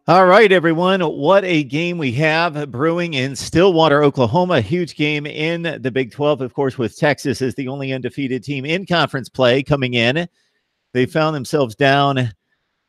All right, everyone. What a game we have brewing in Stillwater, Oklahoma. A huge game in the Big 12, of course, with Texas as the only undefeated team in conference play coming in. They found themselves down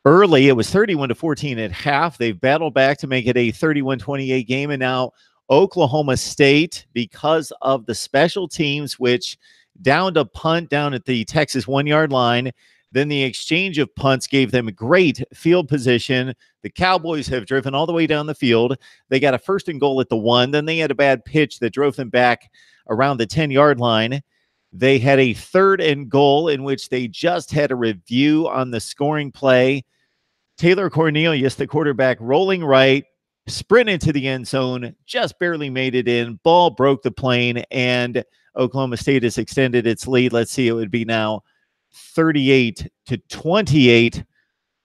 early. It was 31-14 at half. They've battled back to make it a 31-28 game. And now Oklahoma State, because of the special teams, which downed a punt down at the Texas 1-yard line. Then the exchange of punts gave them great field position. The Cowboys have driven all the way down the field. They got a 1st and goal at the 1. Then they had a bad pitch that drove them back around the 10-yard line. They had a 3rd and goal in which they just had a review on the scoring play. Taylor Cornelius, the quarterback, rolling right, sprint into the end zone, just barely made it in. Ball broke the plane, and Oklahoma State has extended its lead. Let's see, it would be now 38-28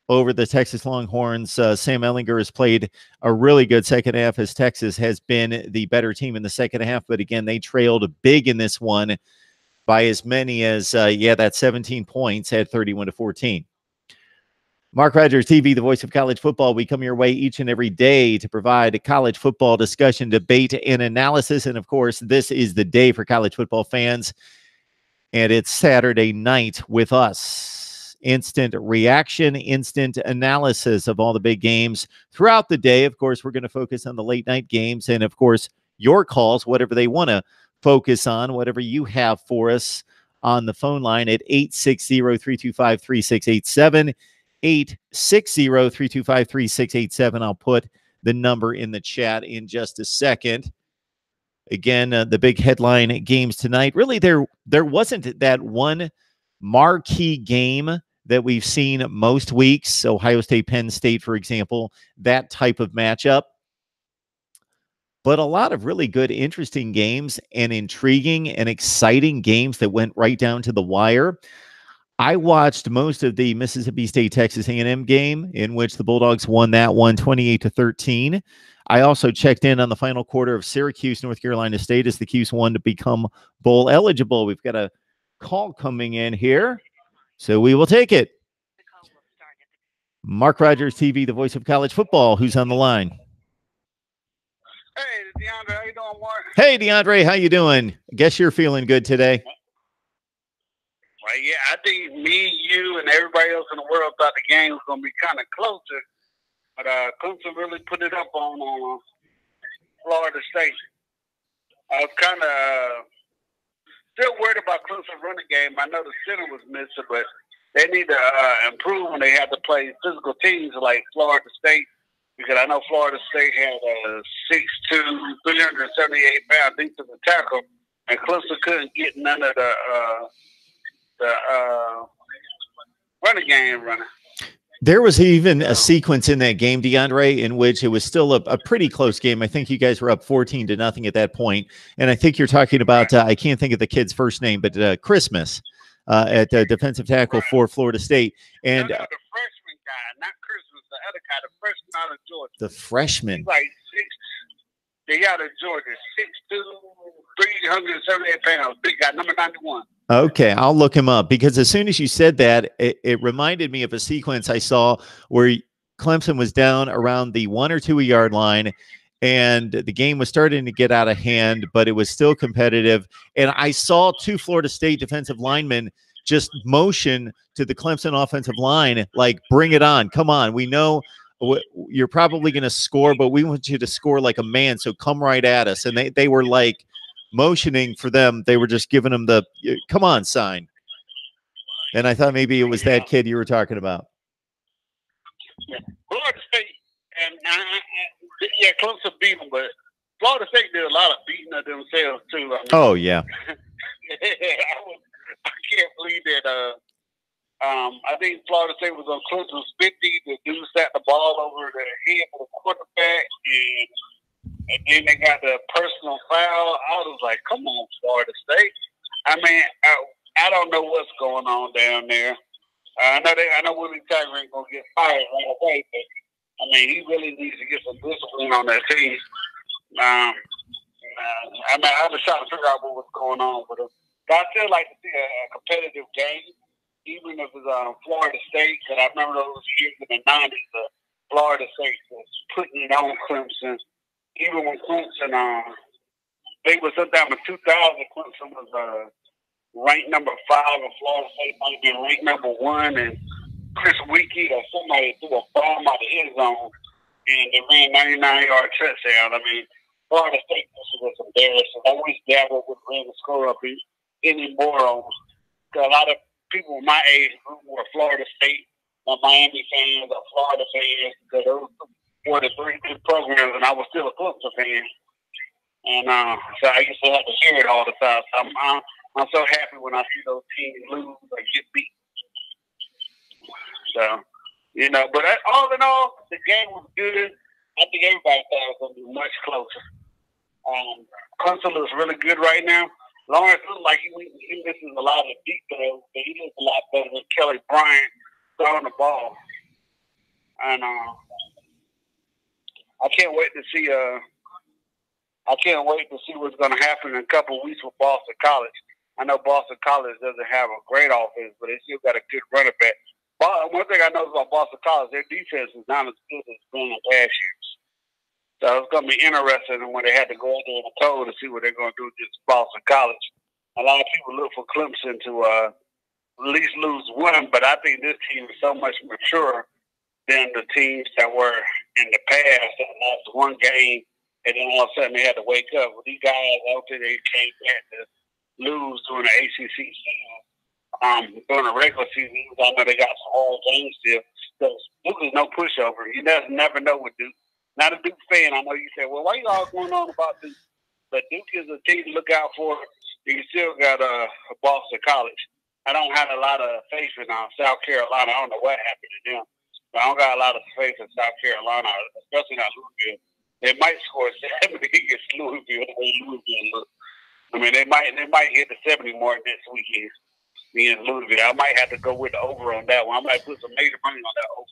over the Texas Longhorns. Sam Ehlinger has played a really good second half as Texas has been the better team in the second half. But again, they trailed big in this one by as many as, that 17 points at 31-14. Mark Rogers TV, the voice of college football. We come your way each and every day to provide a college football discussion, debate, and analysis. And of course, this is the day for college football fans. And it's Saturday night with us. Instant reaction, instant analysis of all the big games throughout the day. Of course, we're going to focus on the late night games. And of course, your calls, whatever they want to focus on, whatever you have for us on the phone line at 860-325-3687. 860-325-3687. I'll put the number in the chat in just a second. Again, the big headline games tonight. Really, there wasn't that one marquee game that we've seen most weeks. Ohio State, Penn State, for example, that type of matchup. But a lot of really good, interesting games and intriguing and exciting games that went right down to the wire. I watched most of the Mississippi State Texas A&M game, in which the Bulldogs won that one 28-13. I also checked in on the final quarter of Syracuse, North Carolina State, as the Cuse won to become bowl eligible. We've got a call coming in here, so we will take it. Mark Rogers TV, the voice of college football. Who's on the line? Hey, DeAndre, how you doing, Mark? Hey, DeAndre, how you doing? I guess you're feeling good today. Well, yeah, I think me, you, and everybody else in the world thought the game was going to be kind of closer. But Clemson really put it up on Florida State. I was kind of still worried about Clemson running game. I know the center was missing, but they need to improve when they have to play physical teams like Florida State. Because I know Florida State had a 6'2", 378-pound defensive tackle, and Clemson couldn't get none of the running game running. There was even a sequence in that game, DeAndre, in which it was still a pretty close game. I think you guys were up 14-0 at that point. And I think you're talking about, I can't think of the kid's first name, but Christmas at defensive tackle for Florida State. And the freshman guy, not Christmas, the other guy, the freshman out of Georgia. The freshman. He's like they out of Georgia, 6'2", 378 pounds, big guy, number 91. Okay, I'll look him up, because as soon as you said that, it reminded me of a sequence I saw where Clemson was down around the 1 or 2 yard line, and the game was starting to get out of hand, but it was still competitive. And I saw 2 Florida State defensive linemen just motion to the Clemson offensive line, like, bring it on. Come on. We know you're probably going to score, but we want you to score like a man. So come right at us. And they were like motioning for them. They were just giving them the come on sign. And I thought maybe it was that kid you were talking about. Florida State, and yeah, Clemson beat them, but Florida State did a lot of beating of themselves too. I mean, oh yeah. I can't believe that. I think Florida State was on Clemson's 50. The dude sat the ball over the head of the quarterback, and then they got the personal foul. I was like, come on, Florida State. I mean, I don't know what's going on down there. I know Willie Taggart ain't gonna get fired right away, but I mean, he really needs to get some discipline on that team. I mean, I was trying to figure out what was going on with him. But I still like to see a competitive game, even if it's Florida State. Because I remember those years in the '90s, Florida State was putting it on Clemson. Even when Clemson, they was sometime in 2000, Clemson was ranked number 5, and Florida State might be ranked number 1. And Chris Wiki or somebody threw a bomb out of his zone, and they ran 99-yard touchdown. I mean, Florida State was embarrassing. I wish Dabo would ran the score up anymore on. Because a lot of people my age were Florida State or Miami fans or Florida fans, because those were the 3 good programs, and I was still a Clemson fan. And so I used to have to hear it all the time. So I'm so happy when I see those teams lose or get beat. So, you know, but all in all, the game was good. I think everybody thought it was going to be much closer. Clemson looks really good right now. Lawrence looks like he misses a lot of details, but he looks a lot better than Kelly Bryant throwing the ball. And I can't wait to see what's going to happen in a couple of weeks with Boston College. I know Boston College doesn't have a great offense, but they still got a good running back. But one thing I know about Boston College, their defense is not as good as it's been in past years. So it's going to be interesting when they had to go out there in the cold to see what they're going to do against Boston College. A lot of people look for Clemson to at least lose one, but I think this team is so much mature than the teams that were in the past that lost one game, and then all of a sudden they had to wake up. Well, these guys, I don't think they came back to lose during the ACC season. During the regular season, I know they got some hard games still. So Duke is no pushover. You never know with Duke. Not a Duke fan. I know you say, well, why you all going on about Duke? But Duke is a team to look out for. You still got Boston College. I don't have a lot of faith in South Carolina. I don't know what happened to them. But I don't got a lot of faith in South Carolina, especially not Louisville. They might score 70 against Louisville the way Louisville looks. I mean, they might hit the 70 mark this weekend. Me and Louisville. I might have to go with the over on that one. I might put some major money on that over.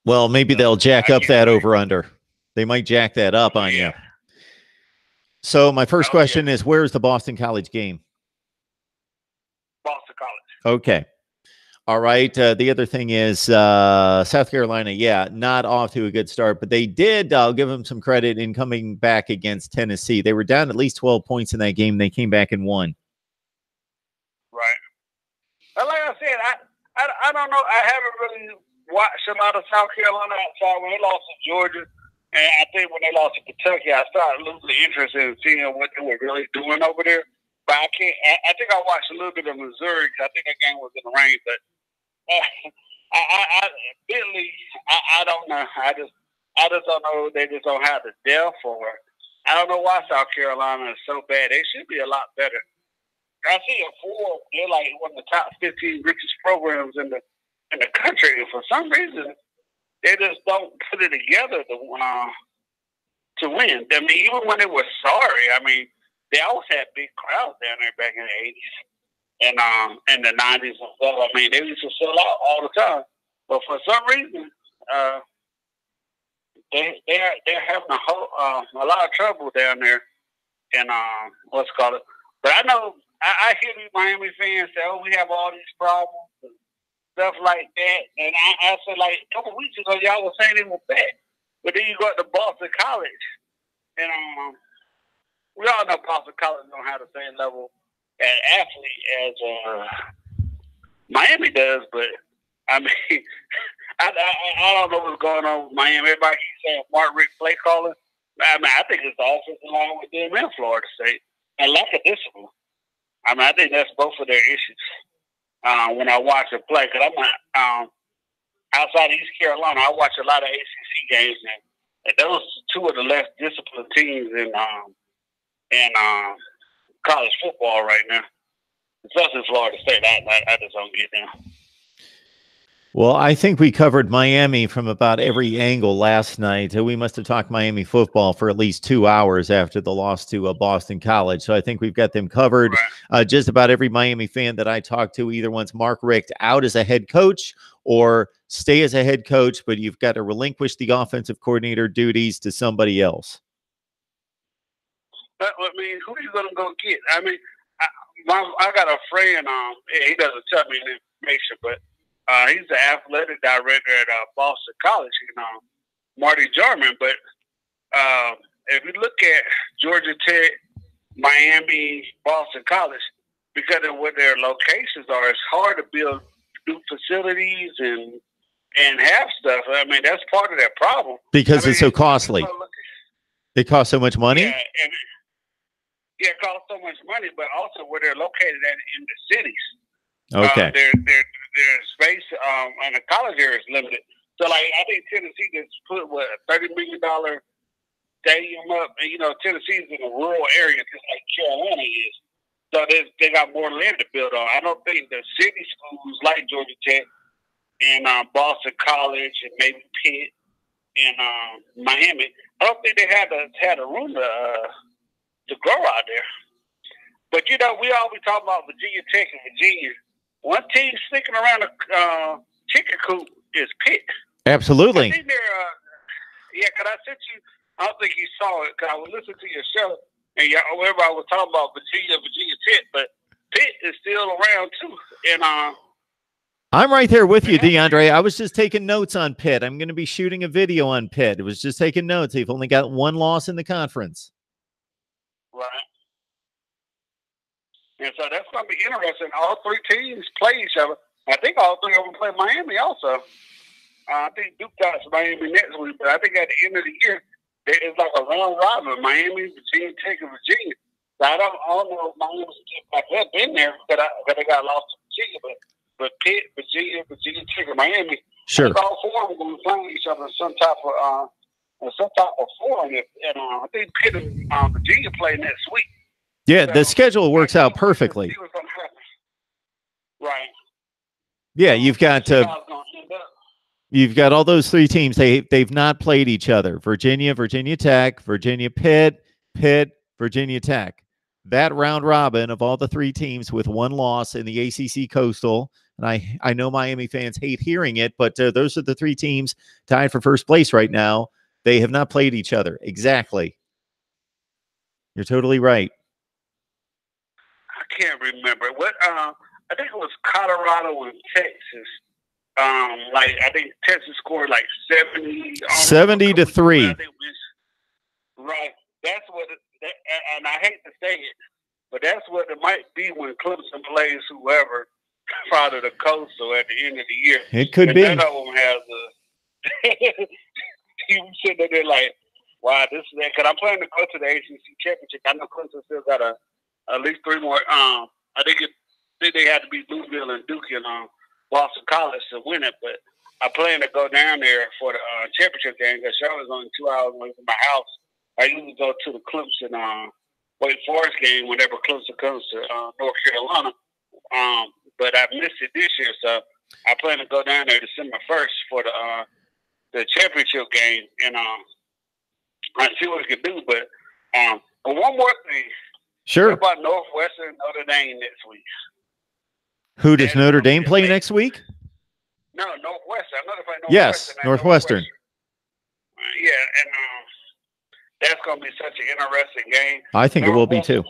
Well, maybe they'll jack up that over-under. They might jack that up on you. So my first question is, where's the Boston College game? Boston College. Okay. All right. The other thing is South Carolina, not off to a good start, but they did, I'll give them some credit in coming back against Tennessee. They were down at least 12 points in that game. They came back and won. Right. Well, like I said, I don't know. I haven't really watched a lot of South Carolina outside when they lost to Georgia. And I think when they lost to Kentucky, I started losing interest in seeing what they were really doing over there. But I can't. I think I watched a little bit of Missouri because I think that game was in the rain. But I don't know. I just don't know. They just don't have the depth for it. I don't know why South Carolina is so bad. They should be a lot better. I see a 4. They're like one of the top 15 richest programs in the country. And for some reason, they just don't put it together to win. I mean, even when they were sorry, I mean, they always had big crowds down there back in the 80s and the 90s and stuff. I mean, they used to sell out all the time. But for some reason, they're having a lot of trouble down there in what's called it. But I know I hear these Miami fans say, "Oh, we have all these problems and stuff like that." And I said, like a couple weeks ago, y'all were saying they were bad, but then you go to Boston College, and we all know Boston College don't have the same level as athlete as Miami does. But I mean, I don't know what's going on with Miami. Everybody keeps saying Mark Richt play calling. I mean, I think it's the offensive line with them in Florida State and lack of discipline. I mean, I think that's both of their issues when I watch them play. Because I'm not outside of East Carolina. I watch a lot of ACC games, and those two are the less disciplined teams in college football right now. Especially Florida State. I just don't get them. Well, I think we covered Miami from about every angle last night. We must have talked Miami football for at least 2 hours after the loss to Boston College. So I think we've got them covered. Right. Just about every Miami fan that I talked to either wants Mark Richt out as a head coach or stay as a head coach, but you've got to relinquish the offensive coordinator duties to somebody else. I mean, who are you going to go get? I mean, I got a friend, he doesn't tell me the information, but he's the athletic director at Boston College, Marty Jarman. But if you look at Georgia Tech, Miami, Boston College, because of where their locations are, it's hard to build new facilities and have stuff. I mean, that's part of that problem. Because it's so costly. It costs so much money? Yeah, it costs so much money, but also where they're located at in the cities. Okay. Their space in the college area is limited. So, like, I think Tennessee just put, a $30 million stadium up. And, Tennessee's in a rural area just like Carolina is. So they got more land to build on. I don't think the city schools like Georgia Tech and Boston College and maybe Pitt and Miami, I don't think they had a room to grow out there. But, we always talk about Virginia Tech and Virginia. One team sticking around the chicken coop is Pitt. Absolutely. I think they're, because I sent you, I don't think you saw it, because I was listening to your show, and everybody was talking about Virginia Tech, but Pitt is still around too. And I'm right there with you, DeAndre. I was just taking notes on Pitt. I'm going to be shooting a video on Pitt. It was just taking notes. They've only got one loss in the conference. Right. And so that's going to be interesting. All three teams play each other. I think all three of them play Miami also. I think Duke got Miami next week, but I think at the end of the year, it's like a round robin. Miami, Virginia Tech, and Virginia. So I don't know if Miami's like they've been there because they got lost to Virginia, but Pitt, Virginia Tech, and Miami. Sure. All four of them going to play each other in some type of forum. And I think Pitt and Virginia play next week. Yeah, the schedule works out perfectly. Right. Yeah, you've got all those three teams. They've not played each other. Virginia Tech, Virginia Pitt, Virginia Tech. That round robin of all the three teams with one loss in the ACC Coastal. And I know Miami fans hate hearing it, but those are the three teams tied for first place right now. They have not played each other. Exactly. You're totally right. I can't remember what. I think it was Colorado and Texas. I think Texas scored like 70 to 3. Right. That's what. And I hate to say it, but that's what it might be when Clemson plays whoever out of the Coastal at the end of the year. It could be. None of them has a. You sitting there like, wow, this is that. Because I'm planning to go to the ACC championship. I know Clemson still got at least 3 more. I think they had to beat Louisville and Duke and Boston College to win it. But I plan to go down there for the championship game because Charlotte's only 2 hours away from my house. I usually go to the Clemson Wake Forest game whenever Clemson comes to North Carolina. But I missed it this year, so I plan to go down there December 1st for the championship game, and I see what we can do. But one more thing. Sure. What about Northwestern Notre Dame next week? Who does Notre Dame play next week? No, Northwestern. I know they play Northwestern. Yes, Northwestern. Yeah, and that's going to be such an interesting game. I think it will be too.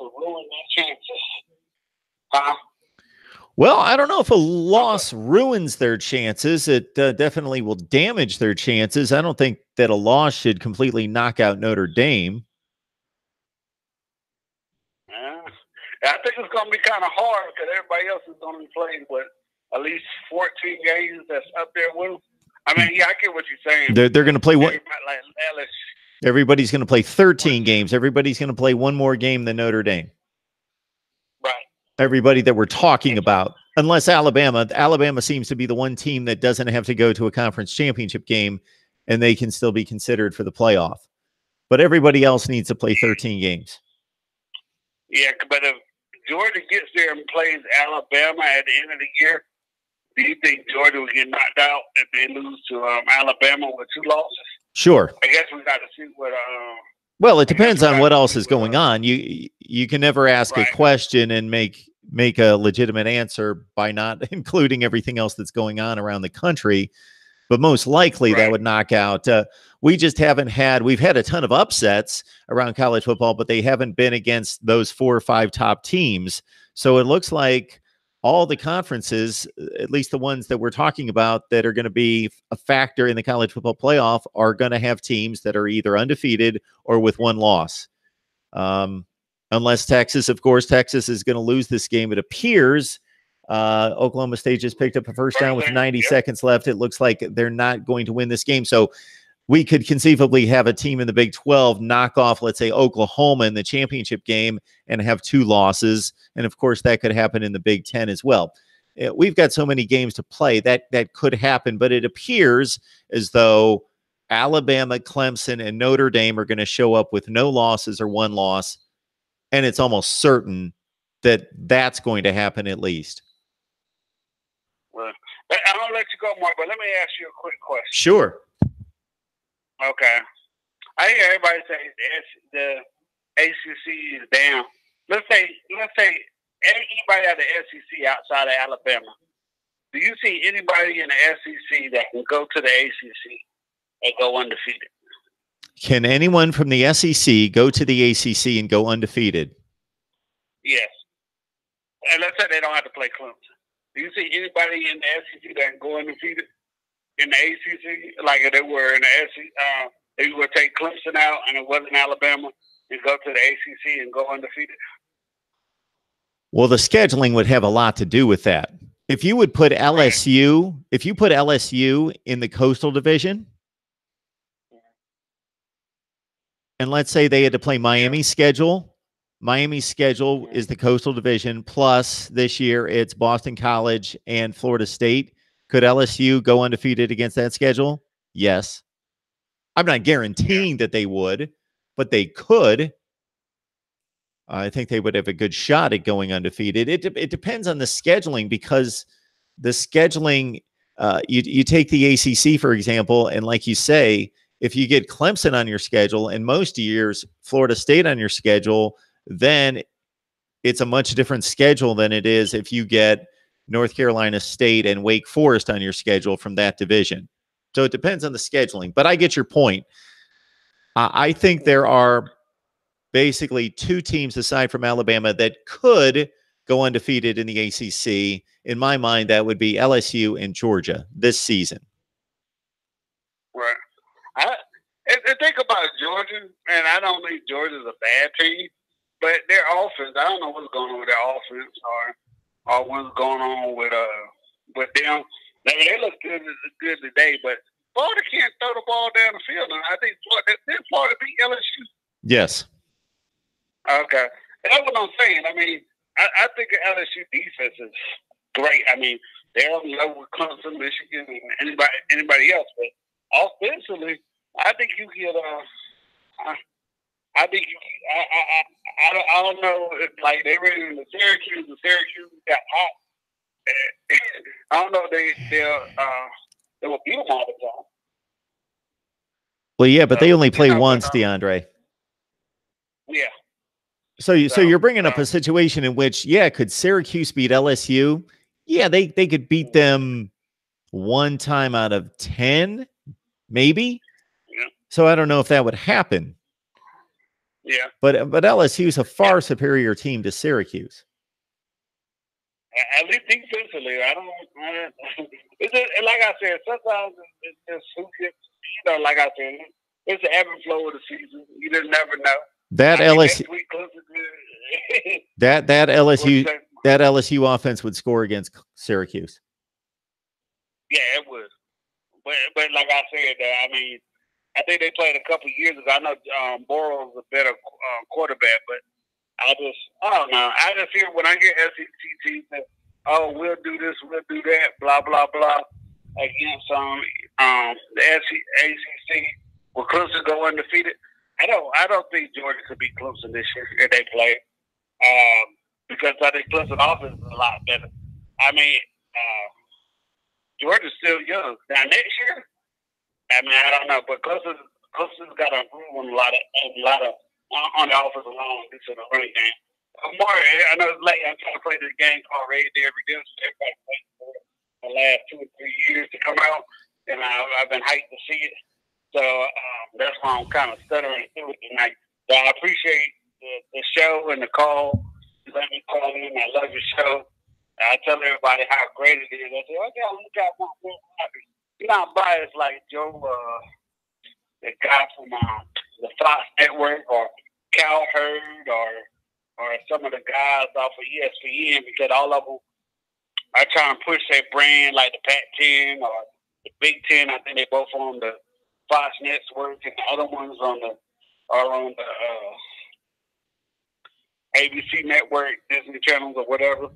Well, I don't know if a loss ruins their chances. It definitely will damage their chances. I don't think that a loss should completely knock out Notre Dame. I think it's going to be kind of hard because everybody else is going to be playing with at least 14 games that's up there with them. I mean, yeah, I get what you're saying. They're going to play what? Like Everybody's going to play 13 games. Everybody's going to play one more game than Notre Dame. Right. Everybody that we're talking about, unless Alabama. Alabama seems to be the one team that doesn't have to go to a conference championship game, and they can still be considered for the playoff. But everybody else needs to play 13 games. Yeah, but if Georgia gets there and plays Alabama at the end of the year, do you think Georgia will get knocked out if they lose to Alabama with 2 losses? Sure. I guess we got to see what. Well, it depends on what else is going on. You can never ask a question and make a legitimate answer by not including everything else that's going on around the country. But most likely that would knock out. We just haven't had. We've had a ton of upsets around college football, but they haven't been against those 4 or 5 top teams. So it looks like all the conferences, at least the ones that we're talking about that are going to be a factor in the college football playoff, are going to have teams that are either undefeated or with 1 loss. Unless Texas, of course, Texas is going to lose this game. It appears Oklahoma State just picked up a first down with 90 seconds left. It looks like they're not going to win this game. So we could conceivably have a team in the Big 12 knock off, let's say, Oklahoma in the championship game and have 2 losses. And, of course, that could happen in the Big 10 as well. We've got so many games to play that could happen, but it appears as though Alabama, Clemson, and Notre Dame are going to show up with no losses or 1 loss, and it's almost certain that that's going to happen at least. Well, I'll let you go, Mark, but let me ask you a quick question. Sure. Okay. I hear everybody say the ACC is down. Let's say anybody out of the SEC outside of Alabama. Do you see anybody in the SEC that can go to the ACC and go undefeated? Can anyone from the SEC go to the ACC and go undefeated? Yes. And let's say they don't have to play Clemson. Do you see anybody in the SEC that can go undefeated in the ACC? Like if they were in the SEC, if you would take Clemson out and it wasn't Alabama and go to the ACC and go undefeated? Well, the scheduling would have a lot to do with that. If you would put LSU, if you put LSU in the Coastal Division, and let's say they had to play Miami's schedule. Miami's schedule is the Coastal Division, plus this year it's Boston College and Florida State. Could LSU go undefeated against that schedule? Yes. I'm not guaranteeing that they would, but they could. I think they would have a good shot at going undefeated. It depends on the scheduling, because the scheduling, you take the ACC, for example, and like you say, if you get Clemson on your schedule and most years Florida State on your schedule, then it's a much different schedule than it is if you get North Carolina State and Wake Forest on your schedule from that division. So it depends on the scheduling. But I get your point. I think there are basically 2 teams aside from Alabama that could go undefeated in the ACC. In my mind, that would be LSU and Georgia this season. Right. I think about Georgia, and I don't think Georgia's a bad team, but their offense, I don't know what's going on with their offense or what's going on with them. I mean, they look good today, but Florida can't throw the ball down the field. And I think Florida beat LSU. Yes. Okay. That's what I'm saying. I mean, I think the LSU defense is great. I mean, they're on level with Clemson, Michigan, and anybody else. But offensively, I think you get I don't know if like they ran into Syracuse and Syracuse got hot. I don't know if they will beat them all the time. Well, yeah, but they only play once, DeAndre. Yeah. So you're bringing up a situation in which, yeah, could Syracuse beat LSU? Yeah, they could beat them 1 time out of 10, maybe. Yeah. So I don't know if that would happen. Yeah. But LSU is a far superior team to Syracuse. At least defensively, I don't. It's just, like I said, sometimes it's just who gets. Like I said, it's the ebb and flow of the season. You just never know. That LSU offense would score against Syracuse. Yeah, it would. but like I said, I mean, I think they played a couple years ago. I know Burrow's a better quarterback, but I don't know. I just hear when I hear SEC teams that, oh, we'll do this, we'll do that, blah blah blah, against the ACC. Will Clemson go undefeated? I don't think Georgia could beat Clemson this year if they play, because I think Clemson offense is a lot better. I mean, Georgia's still young. Now next year, I mean, I don't know, but Clemson's got to improve on a lot of on the offensive line to the running game. More, I know it's late. I'm trying to play this game called Red Dead Redemption. Everybody played for the last 2 or 3 years to come out, and I've been hyped to see it. So that's why I'm kind of stuttering through it tonight. But I appreciate the show and the call. You let me call in. I love your show. I tell everybody how great it is. I say, okay, look at one more happy. You're not biased like Joe, the guy from the Fox Network, or Cal Hurd, or some of the guys off of ESPN, because all of them are trying to push their brand, like the Pac-10 or the Big Ten. I think they both on the Fox Network, and the other ones are on the ABC Network, Disney channels, or whatever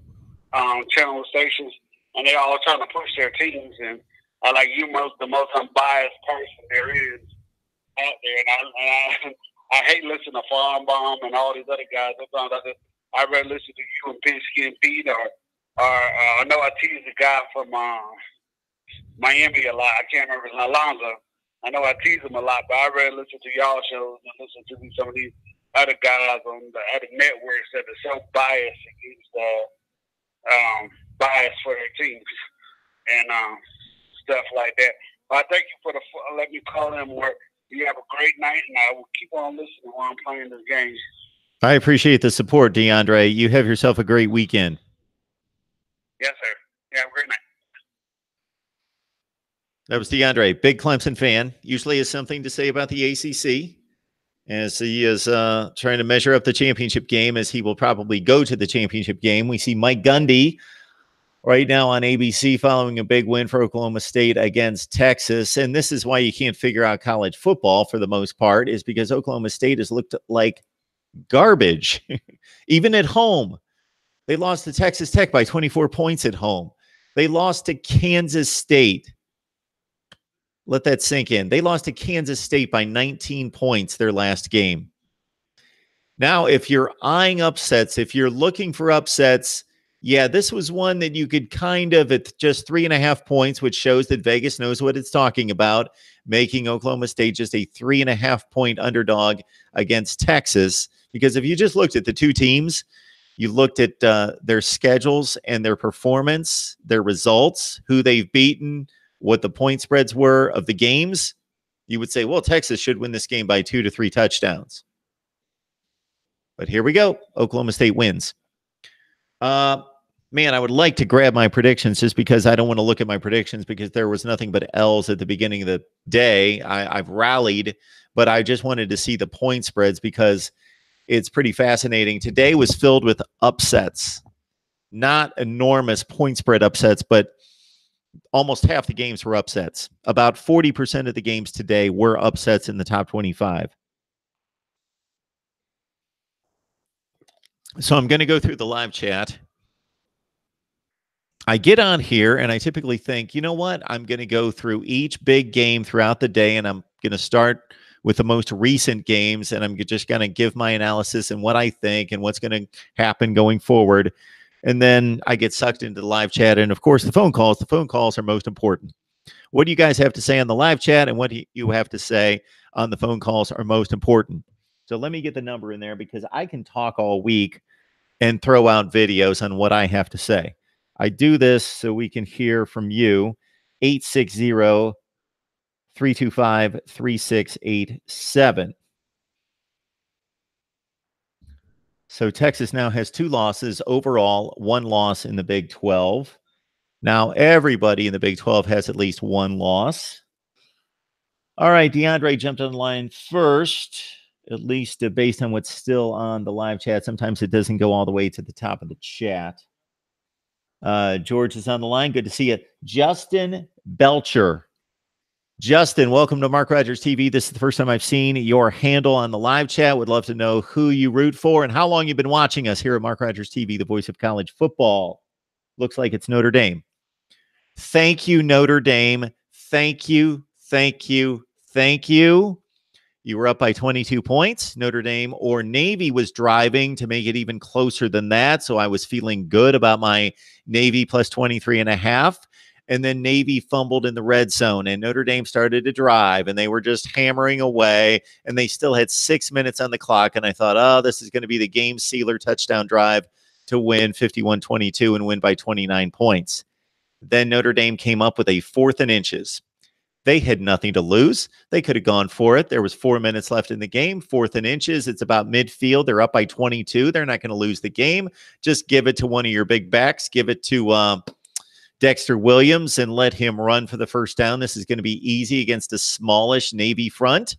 channel stations, and they all trying to push their teams. And I like you, the most unbiased person there is out there, and I hate listening to Farm Bomb and all these other guys. Sometimes I'd rather listen to you and Pinsky and Pete, or I know I tease the guy from Miami a lot. I can't remember his name, Alonzo. I know I tease him a lot, but I'd rather listen to y'all shows than listen to some of these other guys on the other networks that are so biased against bias for their teams and stuff like that. But I thank you for let me call in more. You have a great night, and I will keep on listening while I'm playing this game. I appreciate the support, DeAndre. You have yourself a great weekend. Yes, sir. You have a great night. That was DeAndre, big Clemson fan. Usually has something to say about the ACC, as he is trying to measure up the championship game, as he will probably go to the championship game. We see Mike Gundy right now on ABC following a big win for Oklahoma State against Texas. And this is why you can't figure out college football for the most part, is because Oklahoma State has looked like garbage, even at home. They lost to Texas Tech by 24 points at home. They lost to Kansas State. Let that sink in. They lost to Kansas State by 19 points their last game. Now, if you're eyeing upsets, if you're looking for upsets, yeah, this was one that you could kind of, at just 3.5 points, which shows that Vegas knows what it's talking about, making Oklahoma State just a 3.5-point underdog against Texas. Because if you just looked at the two teams, you looked at their schedules and their performance, their results, who they've beaten, what the point spreads were of the games, you would say, well, Texas should win this game by 2 to 3 touchdowns. But here we go. Oklahoma State wins. Man, I would like to grab my predictions, just because I don't want to look at my predictions, because there was nothing but L's at the beginning of the day. I've rallied, but I just wanted to see the point spreads, because it's pretty fascinating. Today was filled with upsets, not enormous point spread upsets, but almost half the games were upsets. About 40% of the games today were upsets in the top 25. So I'm going to go through the live chat. I get on here and I typically think, you know what? I'm going to go through each big game throughout the day, and I'm going to start with the most recent games, and I'm just going to give my analysis and what I think and what's going to happen going forward. And then I get sucked into the live chat. And of course, the phone calls. The phone calls are most important. What do you guys have to say on the live chat, and what do you have to say on the phone calls are most important? So let me get the number in there, because I can talk all week and throw out videos on what I have to say. I do this so we can hear from you. 860-325-3687. So Texas now has 2 losses overall, 1 loss in the Big 12. Now everybody in the Big 12 has at least 1 loss. All right, DeAndre jumped on the line first, at least based on what's still on the live chat. Sometimes it doesn't go all the way to the top of the chat. George is on the line. Good to see you. Justin Belcher Justin, welcome to Mark Rogers TV. This is the first time I've seen your handle on the live chat. Would love to know who you root for and how long you've been watching us here at Mark Rogers TV, the voice of college football. Looks like it's Notre Dame. Thank you, Notre Dame. Thank you, thank you, thank you. You were up by 22 points. Notre Dame or Navy was driving to make it even closer than that. So I was feeling good about my Navy plus 23.5. And then Navy fumbled in the red zone and Notre Dame started to drive and they were just hammering away and they still had 6 minutes on the clock. And I thought, oh, this is going to be the game sealer touchdown drive to win 51-22 and win by 29 points. Then Notre Dame came up with a 4th and inches. They had nothing to lose. They could have gone for it. There was 4 minutes left in the game. 4th and inches. It's about midfield. They're up by 22. They're not going to lose the game. Just give it to one of your big backs. Give it to Dexter Williams and let him run for the first down. This is going to be easy against a smallish Navy front.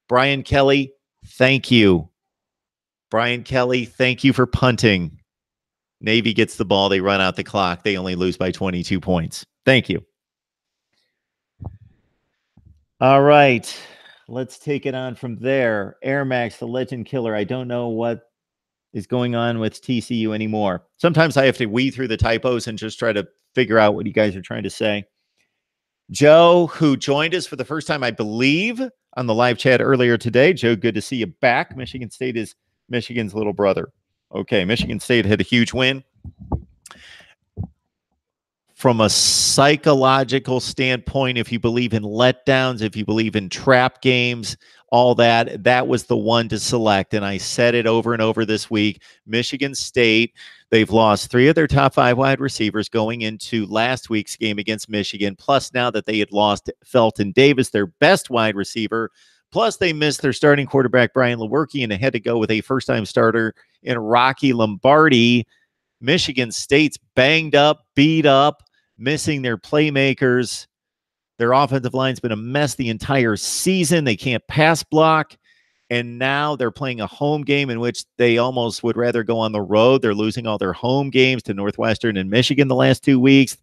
Brian Kelly, thank you. Brian Kelly, thank you for punting. Navy gets the ball. They run out the clock. They only lose by 22 points. Thank you. All right, let's take it on from there. Air Max, the legend killer. I don't know what is going on with TCU anymore. Sometimes I have to weed through the typos and just try to figure out what you guys are trying to say. Joe, who joined us for the first time, I believe, on the live chat earlier today. Joe, good to see you back. Michigan State is Michigan's little brother. Okay, Michigan State had a huge win. From a psychological standpoint, if you believe in letdowns, if you believe in trap games, all that, that was the one to select. And I said it over and over this week. Michigan State, they've lost 3 of their top 5 wide receivers going into last week's game against Michigan. Plus, now that they had lost Felton Davis, their best wide receiver. Plus, they missed their starting quarterback, Brian Lewerke, and they had to go with a first-time starter in Rocky Lombardi. Michigan State's banged up, beat up, missing their playmakers. Their offensive line's been a mess the entire season. They can't pass block. And now they're playing a home game in which they almost would rather go on the road. They're losing all their home games to Northwestern and Michigan the last 2 weeks.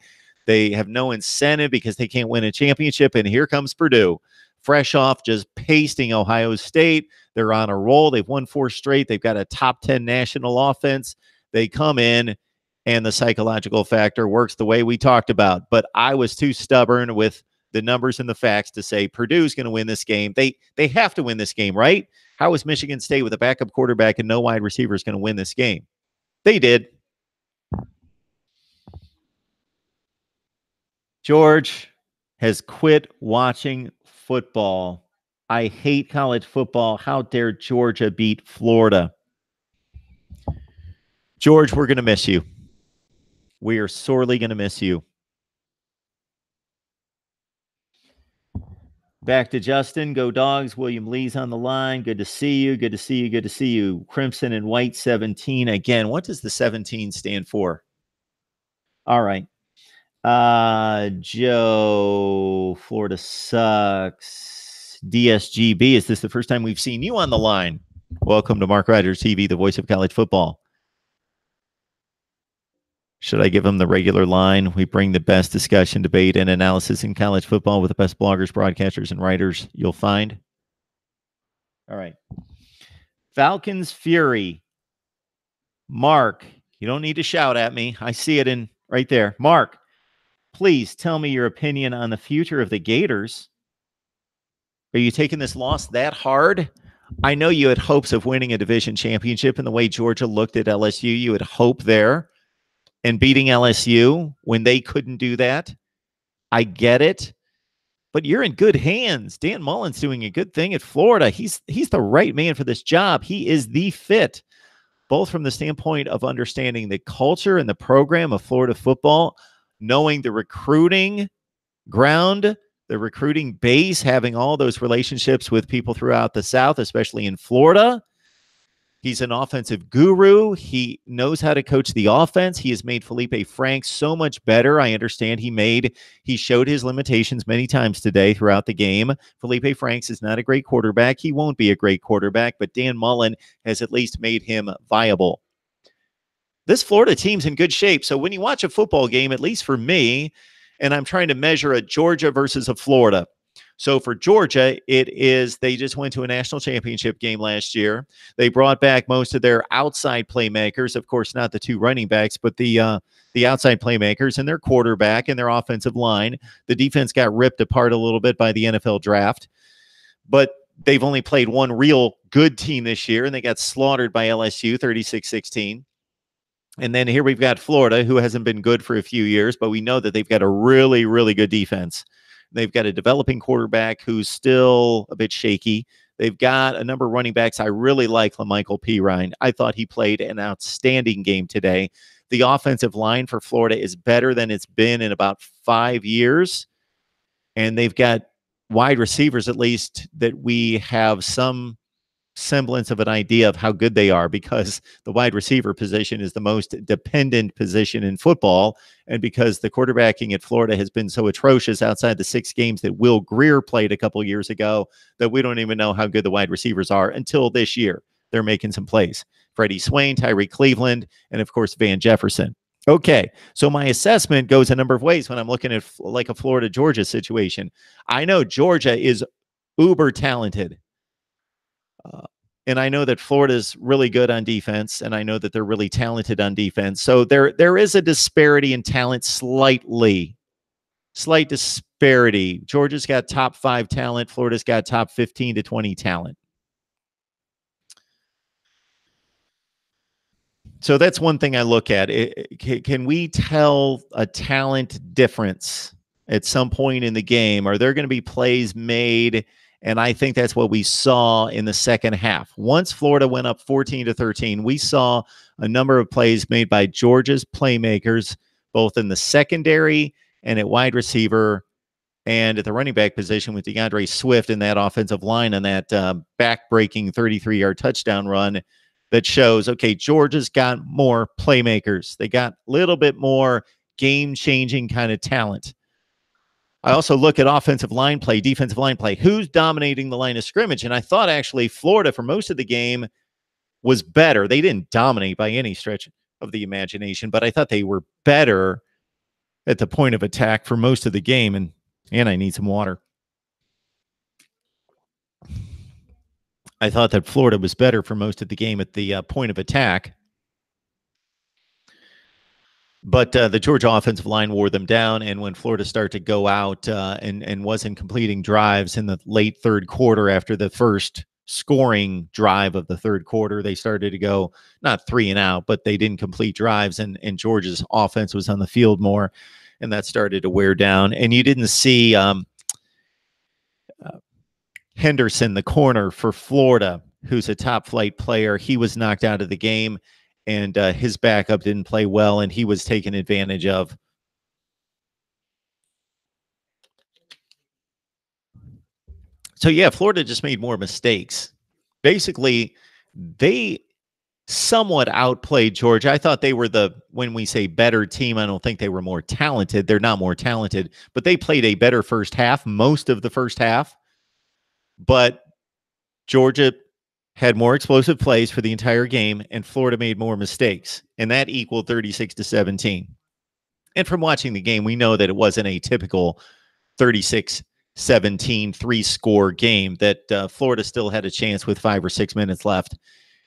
They have no incentive because they can't win a championship. And here comes Purdue, fresh off just pasting Ohio State. They're on a roll. They've won 4 straight. They've got a top 10 national offense. They come in, and the psychological factor works the way we talked about. But I was too stubborn with the numbers and the facts to say Purdue's going to win this game. They have to win this game, right? How is Michigan State with a backup quarterback and no wide receivers going to win this game? They did. George has quit watching football. I hate college football. How dare Georgia beat Florida? George, we're going to miss you. We are sorely going to miss you. Back to Justin. Go Dogs. William Lee's on the line. Good to see you. Good to see you. Good to see you. Crimson and White 17. Again, what does the 17 stand for? All right. Joe, Florida sucks. DSGB. Is this the first time we've seen you on the line? Welcome to Mark Rogers TV, the voice of college football. Should I give them the regular line? We bring the best discussion, debate, and analysis in college football with the best bloggers, broadcasters, and writers you'll find. All right. Falcons Fury. Mark, you don't need to shout at me. I see it in right there. Mark, please tell me your opinion on the future of the Gators. Are you taking this loss that hard? I know you had hopes of winning a division championship, and the way Georgia looked at LSU, you had hope there. And beating LSU when they couldn't do that. I get it. But you're in good hands. Dan Mullen's doing a good thing at Florida. He's the right man for this job. He is the fit, both from the standpoint of understanding the culture and the program of Florida football, knowing the recruiting ground, the recruiting base, having all those relationships with people throughout the South, especially in Florida. He's an offensive guru. He knows how to coach the offense. He has made Felipe Franks so much better. I understand he showed his limitations many times today throughout the game. Felipe Franks is not a great quarterback. He won't be a great quarterback, but Dan Mullen has at least made him viable. This Florida team's in good shape. So when you watch a football game, at least for me, and I'm trying to measure a Georgia versus a Florida, So for Georgia, it is they just went to a national championship game last year. They brought back most of their outside playmakers, of course, not the two running backs, but the outside playmakers and their quarterback and their offensive line. The defense got ripped apart a little bit by the NFL draft, but they've only played one real good team this year, and they got slaughtered by LSU 36-16. And then here we've got Florida, who hasn't been good for a few years, but we know that they've got a really, really good defense. They've got a developing quarterback who's still a bit shaky. They've got a number of running backs. I really like LaMichael Pirine. I thought he played an outstanding game today. The offensive line for Florida is better than it's been in about 5 years. And they've got wide receivers, at least, that we have some semblance of an idea of how good they are, because the wide receiver position is the most dependent position in football, and because the quarterbacking at Florida has been so atrocious outside the 6 games that Will Grier played a couple years ago, that we don't even know how good the wide receivers are until this year. They're making some plays. Freddie Swain, Tyree Cleveland, and of course Van Jefferson. Okay, so my assessment goes a number of ways when I'm looking at like a Florida-Georgia situation. I know Georgia is uber talented. And I know that Florida's really good on defense, and I know that they're really talented on defense. So there is a disparity in talent, slight disparity. Georgia's got top 5 talent. Florida's got top 15 to 20 talent. So that's one thing I look at. Can we tell a talent difference at some point in the game? Are there going to be plays made? And I think that's what we saw in the second half. Once Florida went up 14-13, we saw a number of plays made by Georgia's playmakers, both in the secondary and at wide receiver and at the running back position with DeAndre Swift in that offensive line on that back-breaking 33-yard touchdown run that shows, okay, Georgia's got more playmakers. They got a little bit more game-changing kind of talent. I also look at offensive line play, defensive line play. Who's dominating the line of scrimmage? And I thought actually Florida for most of the game was better. They didn't dominate by any stretch of the imagination, but I thought they were better at the point of attack for most of the game. And I need some water. I thought that Florida was better for most of the game at the point of attack. But the Georgia offensive line wore them down, and when Florida started to go out and wasn't completing drives in the late third quarter after the first scoring drive of the third quarter, they started to go not 3 and out, but they didn't complete drives, and Georgia's offense was on the field more, and that started to wear down. And you didn't see Henderson, the corner for Florida, who's a top-flight player. He was knocked out of the game. And his backup didn't play well, and he was taken advantage of. So, yeah, Florida just made more mistakes. Basically, they somewhat outplayed Georgia. I thought they were when we say better team, I don't think they were more talented. They're not more talented, but they played a better first half, most of the first half. But Georgia had more explosive plays for the entire game, and Florida made more mistakes, and that equaled 36-17. And from watching the game, we know that it wasn't a typical 36-17 3-score game, that Florida still had a chance with 5 or 6 minutes left.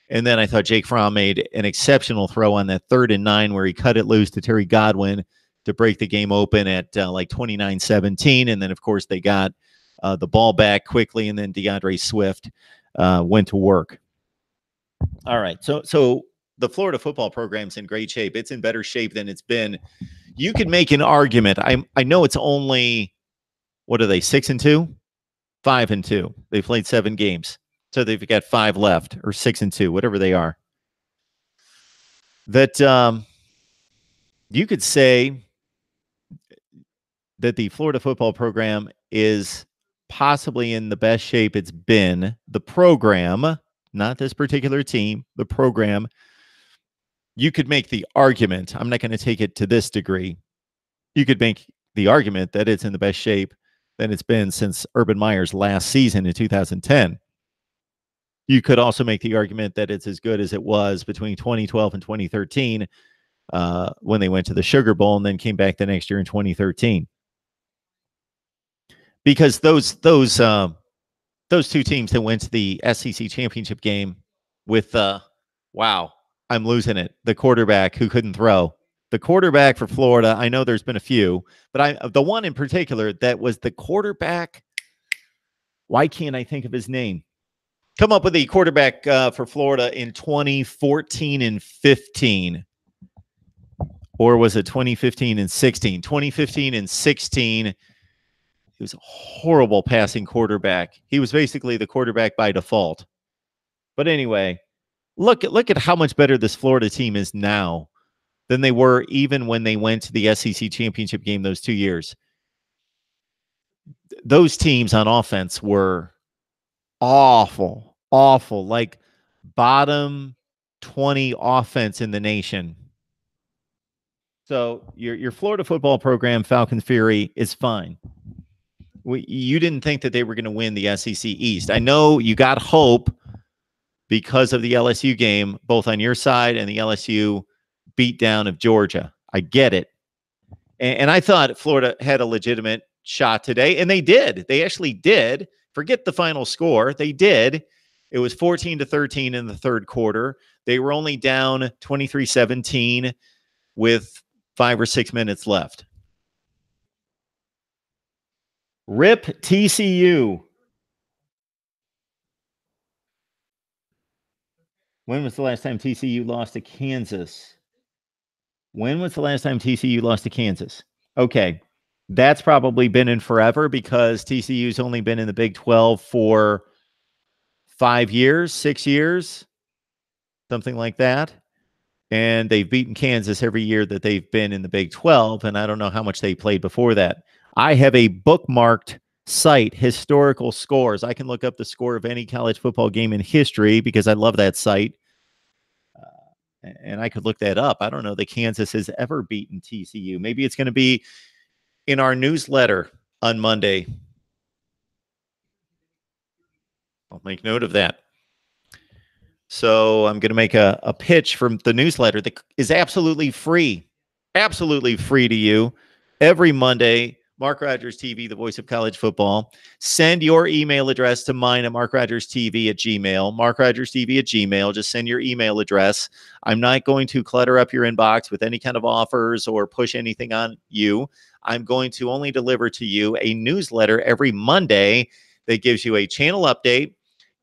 And then I thought Jake Fromm made an exceptional throw on that 3rd and 9 where he cut it loose to Terry Godwin to break the game open at like 29-17. And then, of course, they got the ball back quickly, and then DeAndre Swift went to work. All right. So the Florida football program's in great shape. It's in better shape than it's been. You could make an argument. I know it's only, what are they, 6-2? 5-2. They played 7 games. So they've got 5 left, or 6-2, whatever they are. That you could say that the Florida football program is possibly in the best shape it's been. The program, not this particular team, the program, you could make the argument, I'm not going to take it to this degree, you could make the argument that it's in the best shape that it's been since Urban Meyer's last season in 2010. You could also make the argument that it's as good as it was between 2012 and 2013 when they went to the Sugar Bowl and then came back the next year in 2013. because those two teams that went to the SEC championship game with wow, I'm losing it. The quarterback who couldn't throw. The quarterback for Florida, I know there's been a few, but the one in particular that was the quarterback. Why can't I think of his name? Come up with the quarterback for Florida in 2014 and 15. Or was it 2015 and 16? 2015 and 16. He was a horrible passing quarterback. He was basically the quarterback by default. But anyway, look at how much better this Florida team is now than they were even when they went to the SEC championship game those 2 years. Those teams on offense were awful, like bottom 20 offense in the nation. So your Florida football program, Falcon Fury, is fine. You didn't think that they were going to win the SEC East. I know you got hope because of the LSU game, both on your side and the LSU beatdown of Georgia. I get it. And I thought Florida had a legitimate shot today, and they did. They actually did. Forget the final score. They did. It was 14-13 in the third quarter. They were only down 23-17 with 5 or 6 minutes left. RIP TCU. When was the last time TCU lost to Kansas? When was the last time TCU lost to Kansas? Okay. That's probably been in forever because TCU's only been in the Big 12 for 5 years, 6 years, something like that. And they've beaten Kansas every year that they've been in the Big 12. And I don't know how much they played before that. I have a bookmarked site, historical scores. I can look up the score of any college football game in history because I love that site. And I could look that up. I don't know that Kansas has ever beaten TCU. Maybe it's going to be in our newsletter on Monday. I'll make note of that. So I'm going to make a pitch from the newsletter that is absolutely free to you every Monday. Mark Rogers TV, the voice of college football. Send your email address to mine at MarkRogersTV@gmail. MarkRogersTV@gmail. Just send your email address. I'm not going to clutter up your inbox with any kind of offers or push anything on you. I'm going to only deliver to you a newsletter every Monday that gives you a channel update,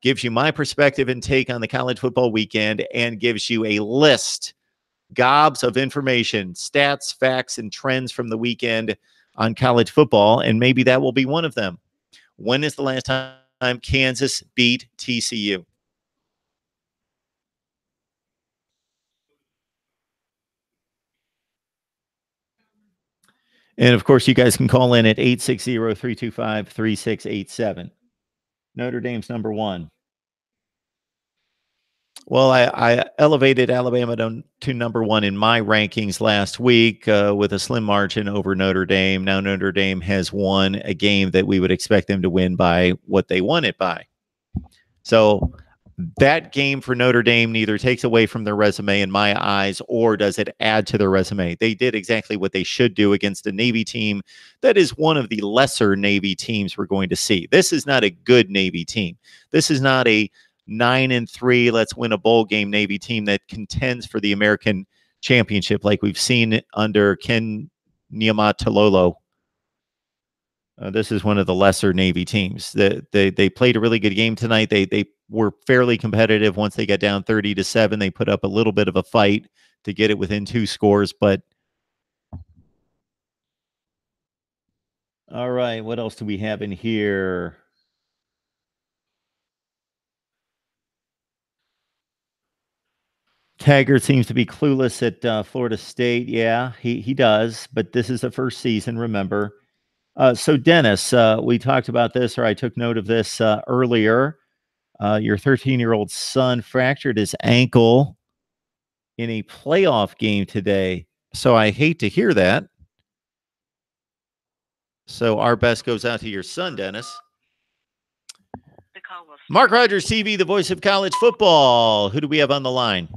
gives you my perspective and take on the college football weekend, and gives you a list, gobs of information, stats, facts, and trends from the weekend on college football, and maybe that will be one of them. When is the last time Kansas beat TCU? And, of course, you guys can call in at 860-325-3687. Notre Dame's number one. Well, I elevated Alabama to number one in my rankings last week with a slim margin over Notre Dame. Now Notre Dame has won a game that we would expect them to win by what they won it by. So that game for Notre Dame neither takes away from their resume in my eyes or does it add to their resume. They did exactly what they should do against a Navy team that is one of the lesser Navy teams we're going to see. This is not a good Navy team. This is not a 9-3, let's win a bowl game Navy team that contends for the American championship like we've seen under Ken Niumatalolo. This is one of the lesser Navy teams. They played a really good game tonight. They were fairly competitive. Once they got down 30-7, they put up a little bit of a fight to get it within 2 scores. But all right, what else do we have in here? Taggart seems to be clueless at Florida State. Yeah, he does. But this is the first season, remember. So, Dennis, we talked about this, or I took note of this earlier. Your 13-year-old son fractured his ankle in a playoff game today. So I hate to hear that. So our best goes out to your son, Dennis. Mark Rogers TV, the voice of college football. Who do we have on the line?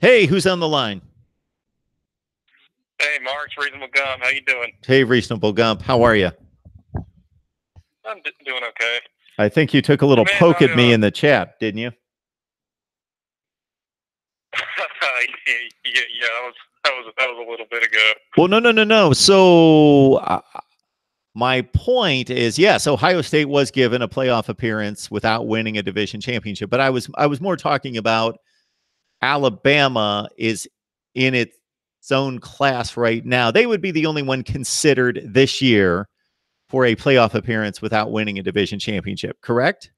Hey, who's on the line? Hey, Mark, it's Reasonable Gum. How you doing? Hey, Reasonable Gump. How are you? I'm doing okay. I think you took a little poke at me in the chat, didn't you? Yeah, that was a little bit ago. Well, no. So my point is, yes, Ohio State was given a playoff appearance without winning a division championship, but I was more talking about Alabama is in its own class right now. They would be the only one considered this year for a playoff appearance without winning a division championship, correct?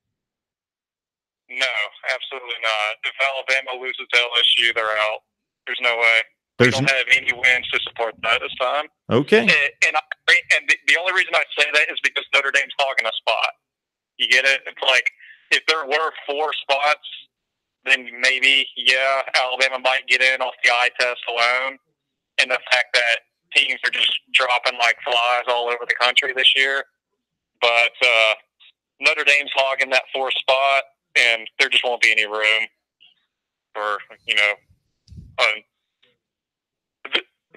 No, absolutely not. If Alabama loses to LSU, they're out. There's no way. They don't have any wins to support that this time. Okay. And the only reason I say that is because Notre Dame's hogging a spot. You get it? It's like if there were 4 spots, then maybe, yeah, Alabama might get in off the eye test alone. And the fact that teams are just dropping like flies all over the country this year. But Notre Dame's hogging that 4th spot, and there just won't be any room for,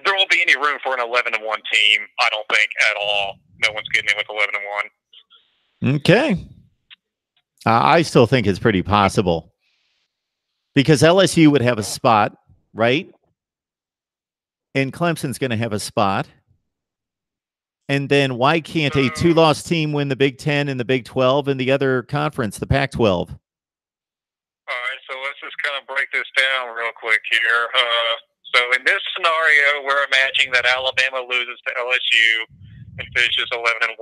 there won't be any room for an 11-1 team, I don't think, at all. No one's getting in with 11-1. Okay. I still think it's pretty possible because LSU would have a spot, right? And Clemson's going to have a spot. And then why can't a 2-loss team win the Big 10 and the Big 12 and the other conference, the Pac-12? All right, so let's just kind of break this down real quick here. So in this scenario, we're imagining that Alabama loses to LSU and finishes 11-1,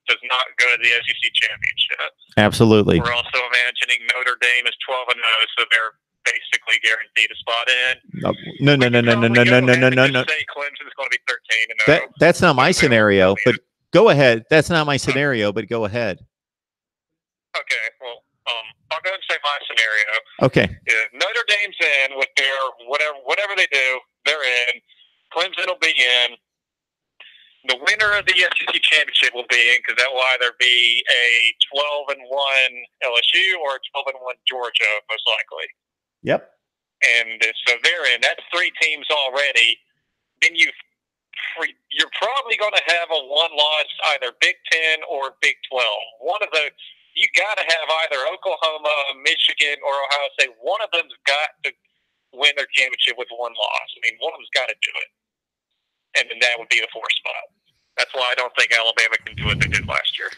does not go to the SEC championship. Absolutely. We're also imagining Notre Dame is 12-0, so they're basically guaranteed a spot in. No. Say Clemson's going to be 13-0. That's not my scenario, but go ahead. That's not my scenario, but go ahead. Okay, well, I'll go and say my scenario. Okay. Notre Dame's in with their whatever they do, they're in. Clemson will be in. The winner of the SEC championship will be in because that will either be a 12-1 LSU or a 12-1 Georgia, most likely. Yep. And so they're in. That's 3 teams already. Then you're probably going to have a 1-loss, either Big 10 or Big 12. One of the you got to have either Oklahoma, Michigan, or Ohio State. One of them's got to win their championship with 1 loss. I mean, one of them's got to do it, and then that would be the 4th spot. That's why I don't think Alabama can do what they did last year.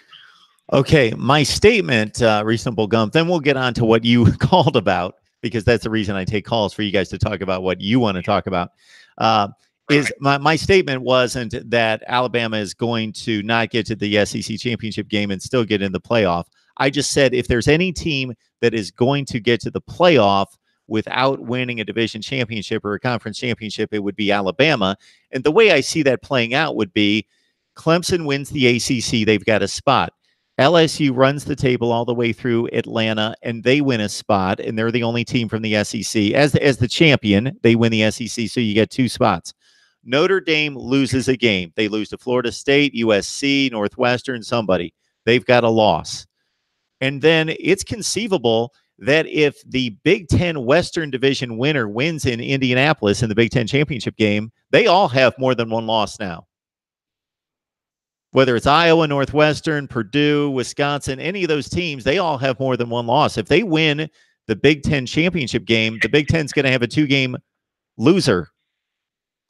Okay, my statement, Reasonable Gump, then we'll get on to what you called about, because that's the reason I take calls for you guys to talk about what you want to talk about. Is my statement wasn't that Alabama is going to not get to the SEC championship game and still get in the playoff. I just said if there's any team that is going to get to the playoff without winning a division championship or a conference championship, it would be Alabama. And the way I see that playing out would be Clemson wins the ACC, they've got a spot. LSU runs the table all the way through Atlanta, and they win a spot, and they're the only team from the SEC. As the champion, they win the SEC, so you get 2 spots. Notre Dame loses a game. They lose to Florida State, USC, Northwestern, somebody. They've got a loss. And then it's conceivable that if the Big 10 Western Division winner wins in Indianapolis in the Big 10 championship game, they all have more than 1 loss now. Whether it's Iowa, Northwestern, Purdue, Wisconsin, any of those teams, they all have more than 1 loss. If they win the Big 10 championship game, the Big 10's going to have a 2-game loser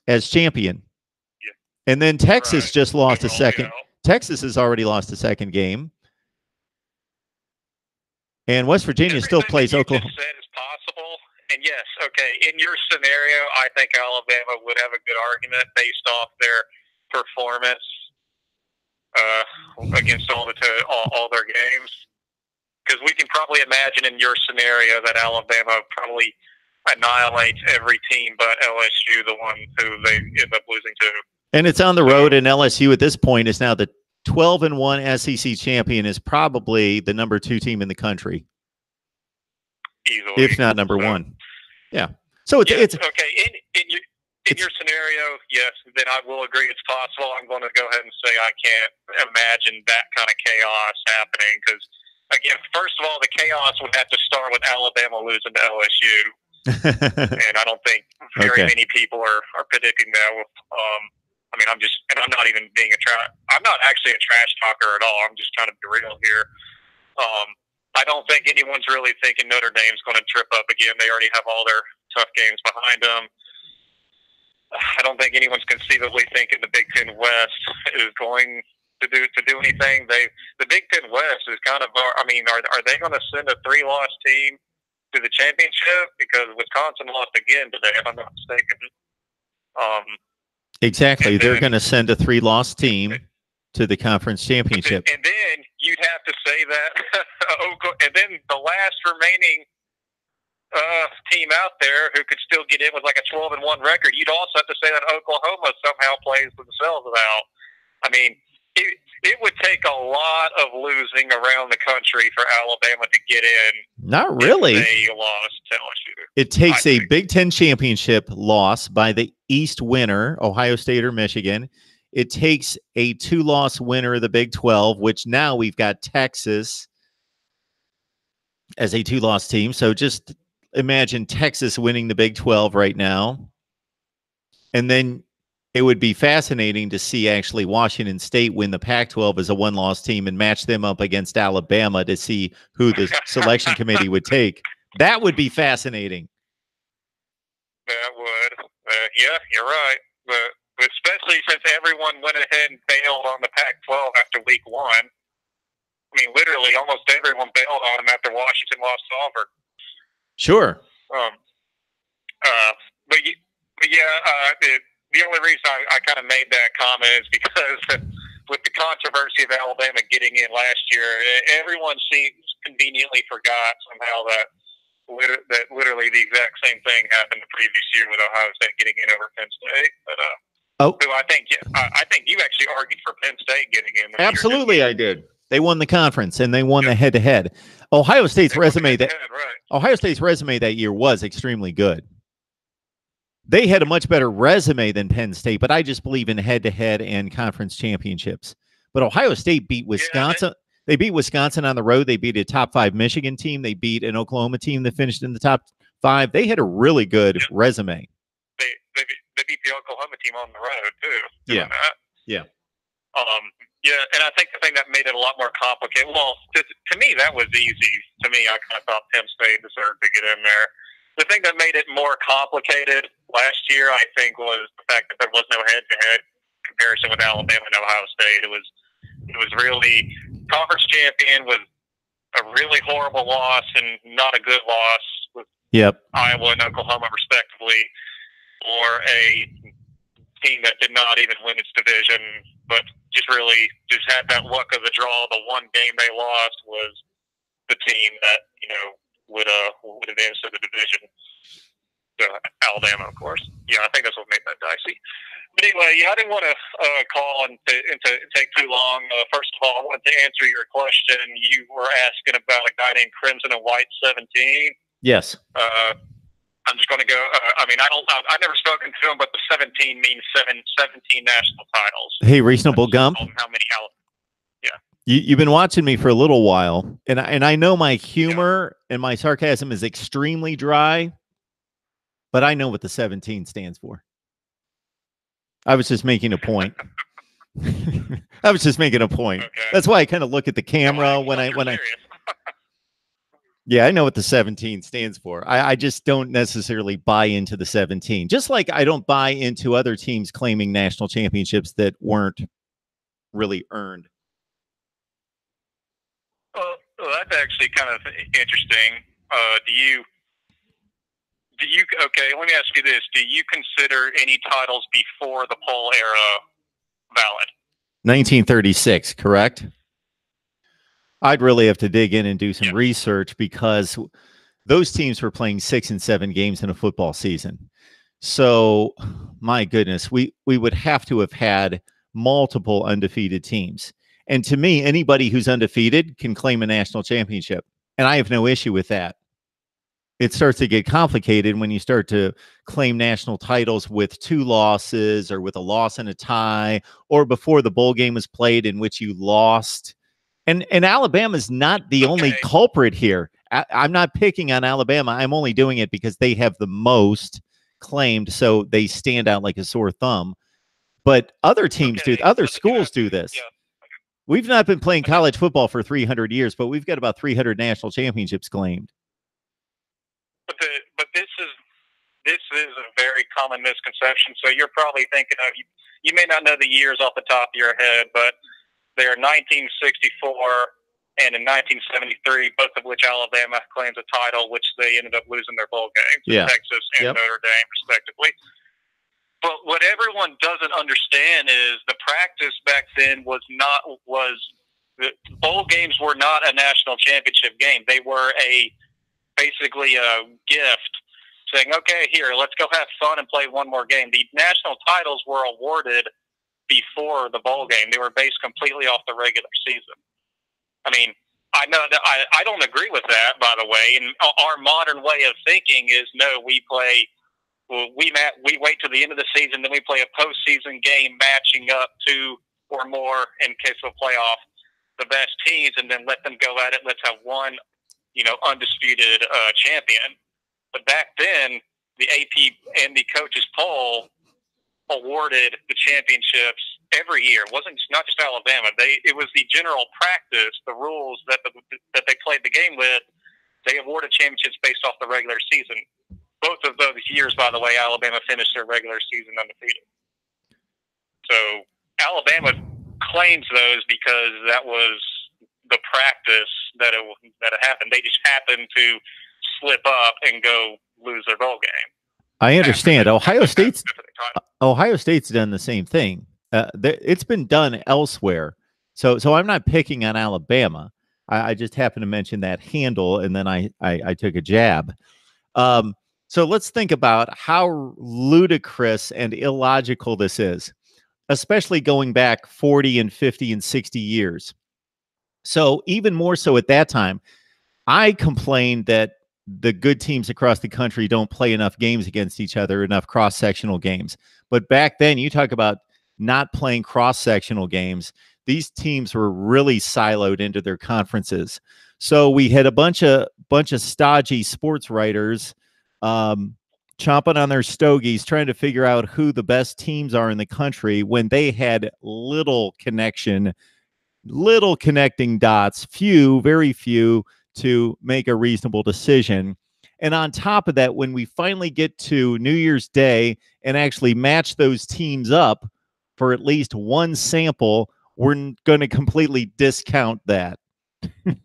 as champion. Yeah. And then Texas just lost a second. Texas has already lost a 2nd game. And West Virginia still plays Oklahoma. Said is possible. And yes, okay, in your scenario, I think Alabama would have a good argument based off their performance against all their games. Because we can probably imagine in your scenario that Alabama probably annihilates every team but LSU, the one who they end up losing to. And it's on the road, and LSU at this point is now the 12-1 SEC champion, is probably the number 2 team in the country. Easily. If not number 1. Yeah. So it's okay. In your scenario, yes, then I will agree it's possible. I'm going to go ahead and say I can't imagine that kind of chaos happening because, again, first of all, the chaos would have to start with Alabama losing to LSU. And I don't think very many people are predicting that. With, I mean, I'm not even being I'm not actually a trash talker at all. I'm just trying to be real here. I don't think anyone's really thinking Notre Dame's going to trip up again. They already have all their tough games behind them. I don't think anyone's conceivably thinking the Big Ten West is going to do anything. The Big Ten West is kind of, I mean, are they going to send a 3-loss team to the championship? Because Wisconsin lost again today, if I'm not mistaken. Exactly. They're going to send a 3-loss team to the conference championship. And then you'd have to say that, and then the last remaining team out there who could still get in with like a 12-1 record, you'd also have to say that Oklahoma somehow plays themselves out. I mean, it would take a lot of losing around the country for Alabama to get in. Not really. They lost to LSU. It takes a Big Ten championship loss by the East winner, Ohio State or Michigan. It takes a 2-loss winner of the Big 12, which now we've got Texas as a 2-loss team. So just imagine Texas winning the Big 12 right now. And then it would be fascinating to see actually Washington State win the Pac-12 as a 1-loss team and match them up against Alabama to see who the selection committee would take. That would be fascinating. That would. Yeah, you're right. But especially since everyone went ahead and bailed on the Pac-12 after week 1. I mean, literally almost everyone bailed on them after Washington lost to Auburn. Sure. The only reason I kind of made that comment is because with the controversy of Alabama getting in last year, everyone seems conveniently forgot somehow that literally the exact same thing happened the previous year with Ohio State getting in over Penn State. But I think you actually argued for Penn State getting in. Absolutely, I did. They won the conference and they won the head-to-head. Ohio State's resume that year was extremely good. They had a much better resume than Penn State, but I just believe in head-to-head and conference championships. But Ohio State beat Wisconsin. They beat Wisconsin on the road. They beat a top 5 Michigan team. They beat an Oklahoma team that finished in the top 5. They had a really good resume. They beat the Oklahoma team on the road too. Yeah. Yeah, and I think the thing that made it a lot more complicated. Well, to me, that was easy. To me, I kind of thought Penn State deserved to get in there. The thing that made it more complicated last year, I think, was the fact that there was no head-to-head comparison with Alabama and Ohio State. It was really conference champion with a really horrible loss and not a good loss with Iowa and Oklahoma, respectively, or a team that did not even win its division, but just had that luck of the draw. The one game they lost was the team that would advance to the division. Alabama, of course. Yeah, I think that's what made that dicey. But anyway, I didn't want to call and take too long. First of all, I wanted to answer your question. You were asking about a guy named Crimson and White 17. Yes. I'm just going to go. I've never spoken to him, but the 17 means 17 national titles. Hey, Reasonable Gump. How many? Yeah. You've been watching me for a little while, and I know my humor and my sarcasm is extremely dry, but I know what the 17 stands for. I was just making a point. I was just making a point. Okay. That's why I kind of look at the camera when I. Yeah, I know what the 17 stands for. I just don't necessarily buy into the 17. Just like I don't buy into other teams claiming national championships that weren't really earned. Well, that's actually kind of interesting. Okay, let me ask you this. Do you consider any titles before the poll era valid? 1936, correct? I'd really have to dig in and do some research because those teams were playing 6 and 7 games in a football season. So, my goodness, we would have to have had multiple undefeated teams. And to me, anybody who's undefeated can claim a national championship. And I have no issue with that. It starts to get complicated when you start to claim national titles with 2 losses or with a loss and a tie or before the bowl game was played in which you lost. And Alabama's not the only culprit here. I'm not picking on Alabama. I'm only doing it because they have the most claimed, so they stand out like a sore thumb. But other teams do, other schools do this. Yeah. We've not been playing college football for 300 years, but we've got about 300 national championships claimed. But this is a very common misconception. So you're probably thinking of, you may not know the years off the top of your head, but they're 1964 and in 1973, both of which Alabama claims a title, which they ended up losing their bowl games to Texas and Notre Dame, respectively. But what everyone doesn't understand is the practice back then was the bowl games were not a national championship game. They were basically a gift saying, okay, here, let's go have fun and play one more game. The national titles were awarded before the bowl game. They were based completely off the regular season. I mean, I know that I don't agree with that, by the way. And our modern way of thinking is, no, we wait till the end of the season, then we play a postseason game matching up two or more in case of a playoff, the best teams, and then let them go at it. Let's have one, undisputed champion. But back then, the AP and the coaches poll awarded the championships every year. It wasn't not just Alabama. It was the general practice, the rules that they played the game with. They awarded championships based off the regular season. Both of those years, by the way, Alabama finished their regular season undefeated. So Alabama claims those because that was the practice that it happened. They just happened to slip up and go lose their bowl game. I understand. Ohio State's done the same thing. It's been done elsewhere. So I'm not picking on Alabama. I just happened to mention that handle, and then I took a jab. So let's think about how ludicrous and illogical this is, especially going back 40 and 50 and 60 years. So even more so at that time, I complained that the good teams across the country don't play enough games against each other, enough cross-sectional games. But back then, you talk about not playing cross-sectional games. These teams were really siloed into their conferences. So we had a bunch of stodgy sports writers chomping on their stogies, trying to figure out who the best teams are in the country when they had little connection, little connecting dots, very few to make a reasonable decision. And on top of that, when we finally get to New Year's Day and actually match those teams up for at least one sample, we're going to completely discount that. Yeah,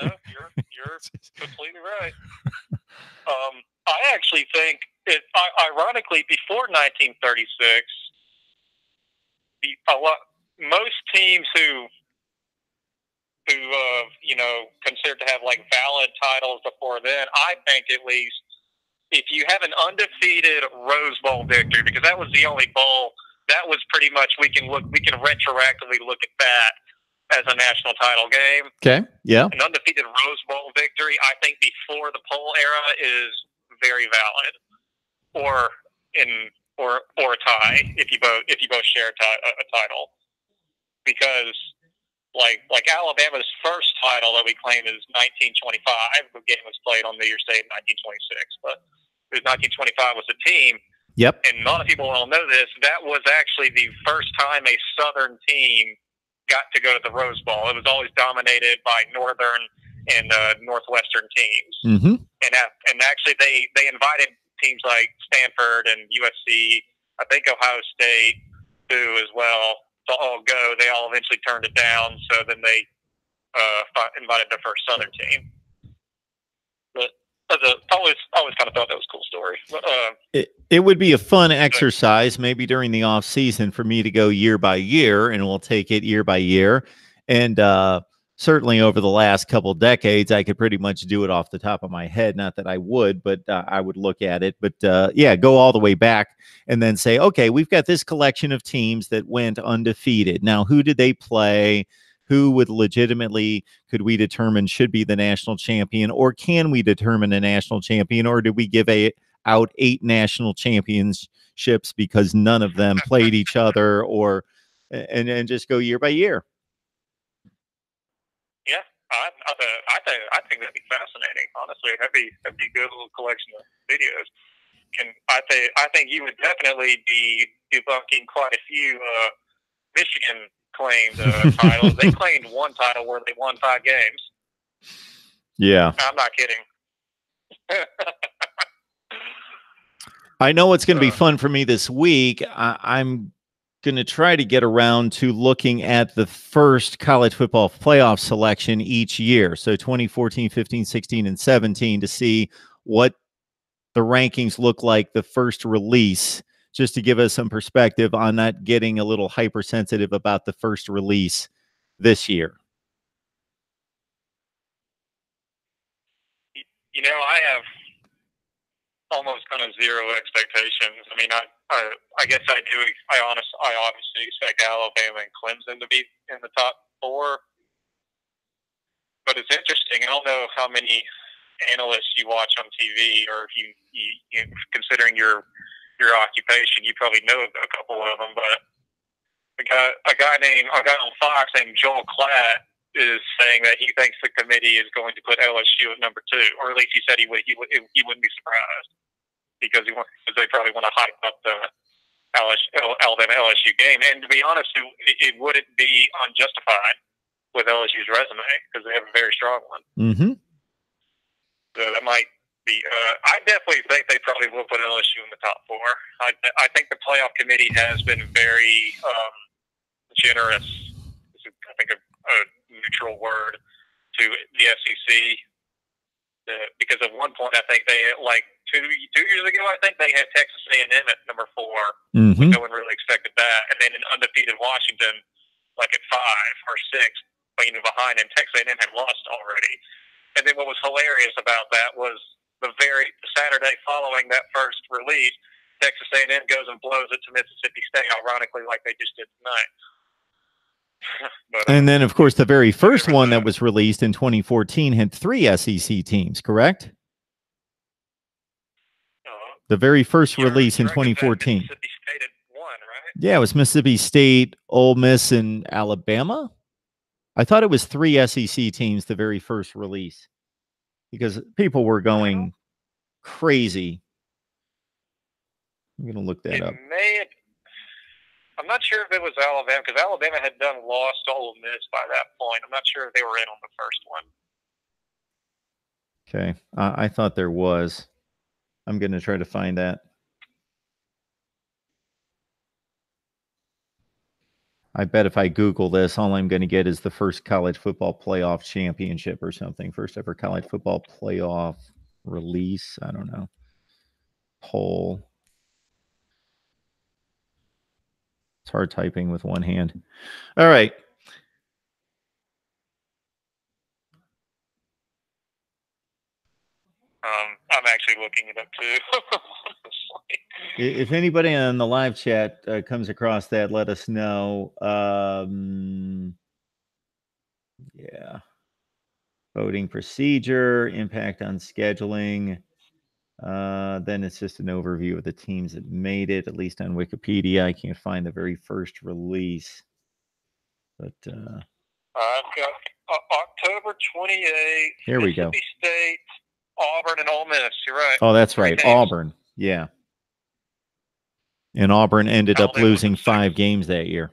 no, you're completely right. I actually think ironically, before 1936, most teams who considered to have like valid titles before then, I think at least, if you have an undefeated Rose Bowl victory, because that was the only bowl that was pretty much we can retroactively look at that as a national title game. Okay, yeah. An undefeated Rose Bowl victory, I think before the poll era is very valid, or a tie if you both share a title, because like Alabama's first title that we claim is 1925. The game was played on New Year's Day in 1926, but it was 1925 was the team. Yep. And a lot of people don't know this. That was actually the first time a Southern team got to go to the Rose Bowl. It was always dominated by Northern and Northwestern teams. Mm-hmm. And actually they invited teams like Stanford and USC, I think Ohio State too as well, to all go. They all eventually turned it down, so then they invited their first Southern team. But I always kind of thought that was a cool story. But, it would be a fun exercise, maybe during the off season, for me to go year by year, and we'll take it year by year. And certainly over the last couple decades, I could pretty much do it off the top of my head. Not that I would, but I would look at it. But yeah, go all the way back and then say, okay, we've got this collection of teams that went undefeated. Now, who did they play? Who would legitimately, could we determine, should be the national champion? Or can we determine a national champion? Or did we give out 8 national championships because none of them played each other? Or and just go year by year. Yeah, I think that'd be fascinating. Honestly, that'd be a good little collection of videos. And I think you would definitely be debunking quite a few Michigan claimed titles. They claimed one title where they won 5 games. Yeah, I'm not kidding. I know it's going to be fun for me this week. I'm going to try to get around to looking at the first college football playoff selection each year. So 2014, 15, 16, and 17 to see what the rankings look like the first release, just to give us some perspective on not getting a little hypersensitive about the first release this year. You know, I have almost kind of zero expectations. I mean, I guess I do. I obviously expect Alabama and Clemson to be in the top 4. But it's interesting. I don't know how many analysts you watch on TV, or if you considering your occupation, you probably know a couple of them. But a guy on Fox named Joel Klatt is saying that he thinks the committee is going to put LSU at number 2, or at least he said he wouldn't be surprised, because they probably want to hype up the Alabama LSU game. And to be honest, it wouldn't be unjustified with LSU's resume, because they have a very strong one. Mm-hmm. So that might be. I definitely think they probably will put LSU in the top 4. I think the playoff committee has been very generous. This is, I think, a neutral word to the SEC, because at one point I think they had, like two years ago, I think they had Texas A&M at number 4. Mm-hmm. No one really expected that, and then an undefeated Washington like at 5 or 6, behind, and Texas A&M had lost already. And then what was hilarious about that was the Saturday following that first release, Texas A&M goes and blows it to Mississippi State, ironically, like they just did tonight. But, and then, of course, the very first one that was released in 2014 had 3 SEC teams, correct? The very first release in 2014. Mississippi State had 1, right? Yeah, it was Mississippi State, Ole Miss, and Alabama. I thought it was 3 SEC teams, the very first release, because people were going crazy. I'm going to look that up. I'm not sure if it was Alabama, because Alabama had lost to Ole Miss by that point. I'm not sure if they were in on the first one. Okay. I thought there was. I'm going to try to find that. I bet if I Google this, all I'm going to get is the first college football playoff championship or something. First ever college football playoff release. I don't know. Poll. It's hard typing with one hand. All right. I'm actually looking it up too. If anybody on the live chat comes across that, let us know. Yeah. Voting procedure, impact on scheduling. Then it's just an overview of the teams that made it, at least on Wikipedia. I can't find the very first release. But I've got October 28th. Here we go. Mississippi State, Auburn, and Ole Miss. You're right. Oh, that's right. Auburn. Yeah. And Auburn ended up losing 5 games that year.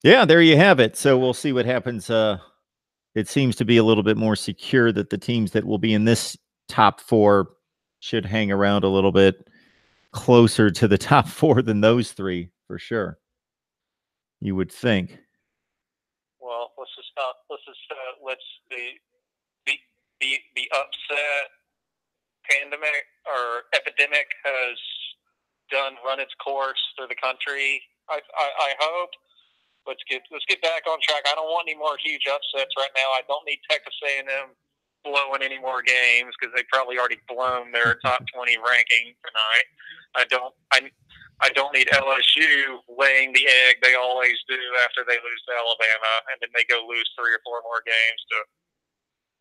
Yeah, there you have it. So we'll see what happens. It seems to be a little bit more secure that the teams that will be in this top 4 should hang around a little bit closer to the top 4 than those 3, for sure. You would think. Well, the upset pandemic or epidemic has run its course through the country. I hope. Let's get back on track. I don't want any more huge upsets right now. I don't need Texas A&M blowing any more games, because they've probably already blown their top 20 ranking tonight. I don't need LSU laying the egg they always do after they lose to Alabama, and then they go lose 3 or 4 more games to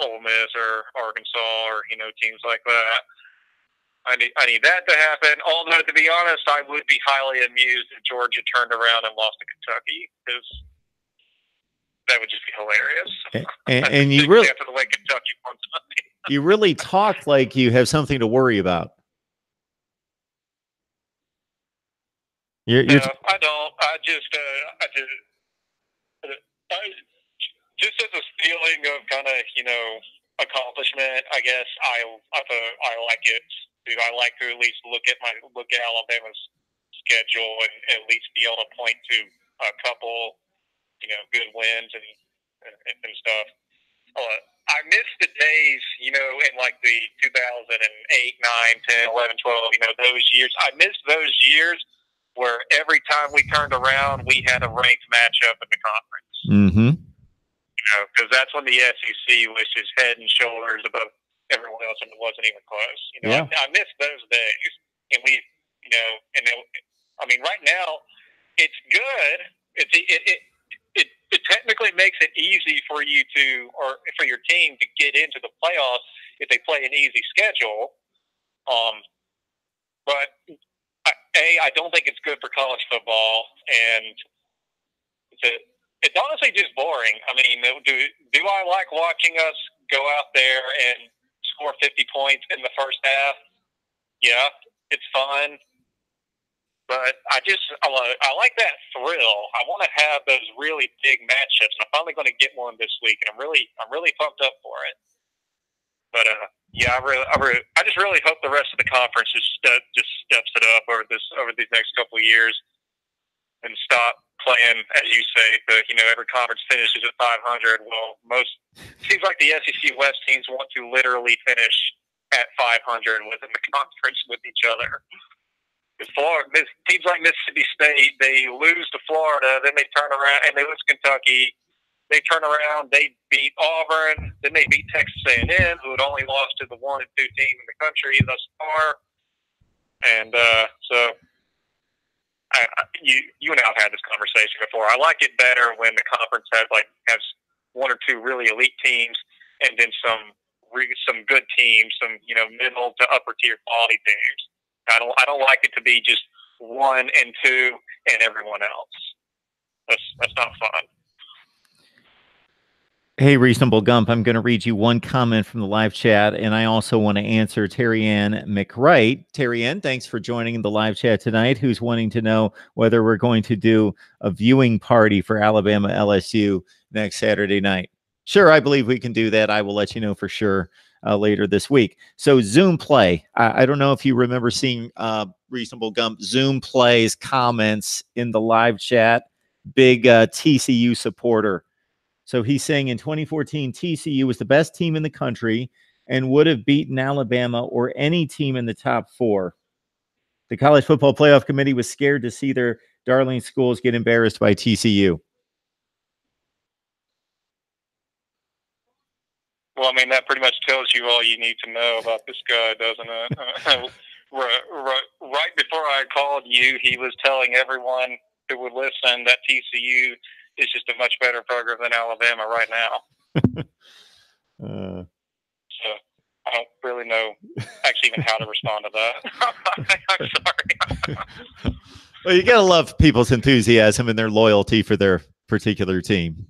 Ole Miss or Arkansas or teams like that. I need that to happen. Although, to be honest, I would be highly amused if Georgia turned around and lost to Kentucky, because that would just be hilarious. And you really, after the way Kentucky won Sunday. You really talk like you have something to worry about. No, I don't. I just as a feeling of kind of, accomplishment, I guess I like it. Dude, I like to at least look at Alabama's schedule and at least be able to point to a couple, good wins and stuff. I miss the days, in like the 2008, 9, 10, 11, 12, those years. I miss those years where every time we turned around, we had a ranked matchup in the conference. Mm-hmm. Because that's when the SEC was just head and shoulders above everyone else, and it wasn't even close. Yeah. I miss those days, and right now it's good. It technically makes it easy for you or for your team to get into the playoffs if they play an easy schedule. But I don't think it's good for college football, and it's honestly just boring. I mean, do I like watching us go out there and score 50 points in the first half? Yeah, it's fun. But I like that thrill. I want to have those really big matchups. I'm finally going to get one this week, and I'm really pumped up for it. But yeah, I just really hope the rest of the conference just steps it up over these next couple of years and stop playing, as you say, every conference finishes at 500. Well, seems like the SEC West teams want to literally finish at 500 within the conference with each other. Teams like Mississippi State, they lose to Florida, then they turn around and they lose to Kentucky. They turn around, they beat Auburn, then they beat Texas A&M, who had only lost to the 1 and 2 team in the country thus far. And so, you and I have had this conversation before. I like it better when the conference has 1 or 2 really elite teams, and then some good teams, some middle to upper tier quality teams. I don't like it to be just 1 and 2 and everyone else. That's not fun. Hey, Reasonable Gump, I'm going to read you one comment from the live chat, and I also want to answer Terry Ann McWright. Terry Ann, thanks for joining the live chat tonight, who's wanting to know whether we're going to do a viewing party for Alabama LSU next Saturday night. Sure, I believe we can do that. I will let you know for sure later this week. So Zoom Play, I don't know if you remember seeing Reasonable Gump, Zoom Play's comments in the live chat, big TCU supporter. So he's saying in 2014, TCU was the best team in the country and would have beaten Alabama or any team in the top 4. The College Football Playoff Committee was scared to see their darling schools get embarrassed by TCU. Well, I mean, that pretty much tells you all you need to know about this guy, doesn't it? Right before I called you, he was telling everyone who would listen that TCU is just a much better program than Alabama right now. So I don't really know actually even how to respond to that. I'm sorry. Well, you got to love people's enthusiasm and their loyalty for their particular team.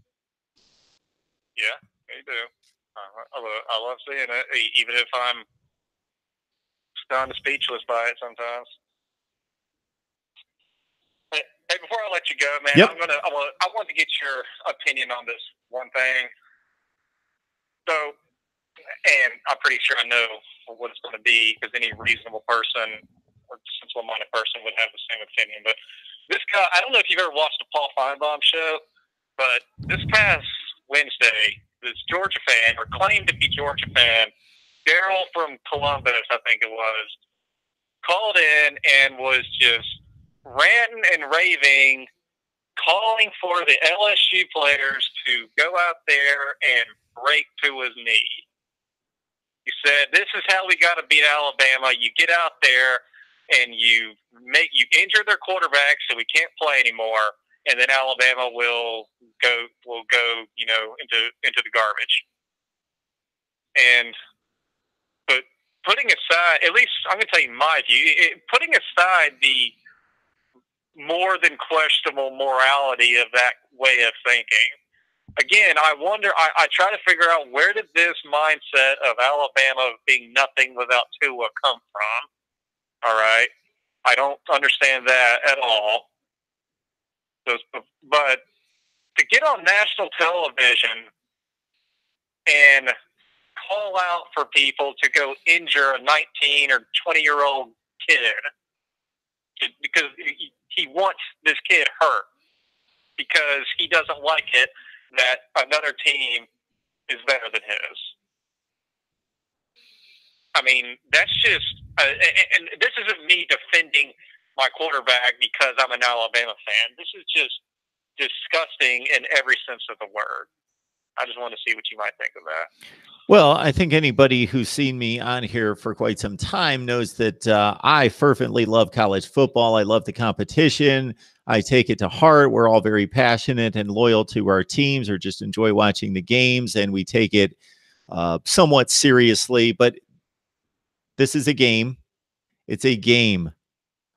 Yeah, they do. I love seeing it, even if I'm stunned speechless by it sometimes. Hey, before I let you go, man, yep. I want to get your opinion on this one thing. So, and I'm pretty sure I know what it's going to be, because any reasonable person or sensible-minded person would have the same opinion. But this guy, I don't know if you've ever watched the Paul Feinbaum show, but this past Wednesday, this Georgia fan, or claimed to be Georgia fan, Daryl from Columbus, I think it was, called in and was just ranting and raving, calling for the LSU players to go out there and break Tua's knee. He said, "This is how we got to beat Alabama. You get out there and you injure their quarterback, so we can't play anymore, and then Alabama will go into the garbage." But putting aside, at least I'm going to tell you my view, putting aside the more than questionable morality of that way of thinking. Again, I wonder, I try to figure out, where did this mindset of Alabama being nothing without Tua come from? All right. I don't understand that at all. But to get on national television and call out for people to go injure a 19 or 20-year-old kid because he wants this kid hurt because he doesn't like it that another team is better than his. I mean, that's just, and this isn't me defending my quarterback because I'm an Alabama fan. This is just disgusting in every sense of the word. I just want to see what you might think of that. Well, I think anybody who's seen me on here for quite some time knows that I fervently love college football. I love the competition. I take it to heart. We're all very passionate and loyal to our teams, or just enjoy watching the games, and we take it somewhat seriously. But this is a game. It's a game.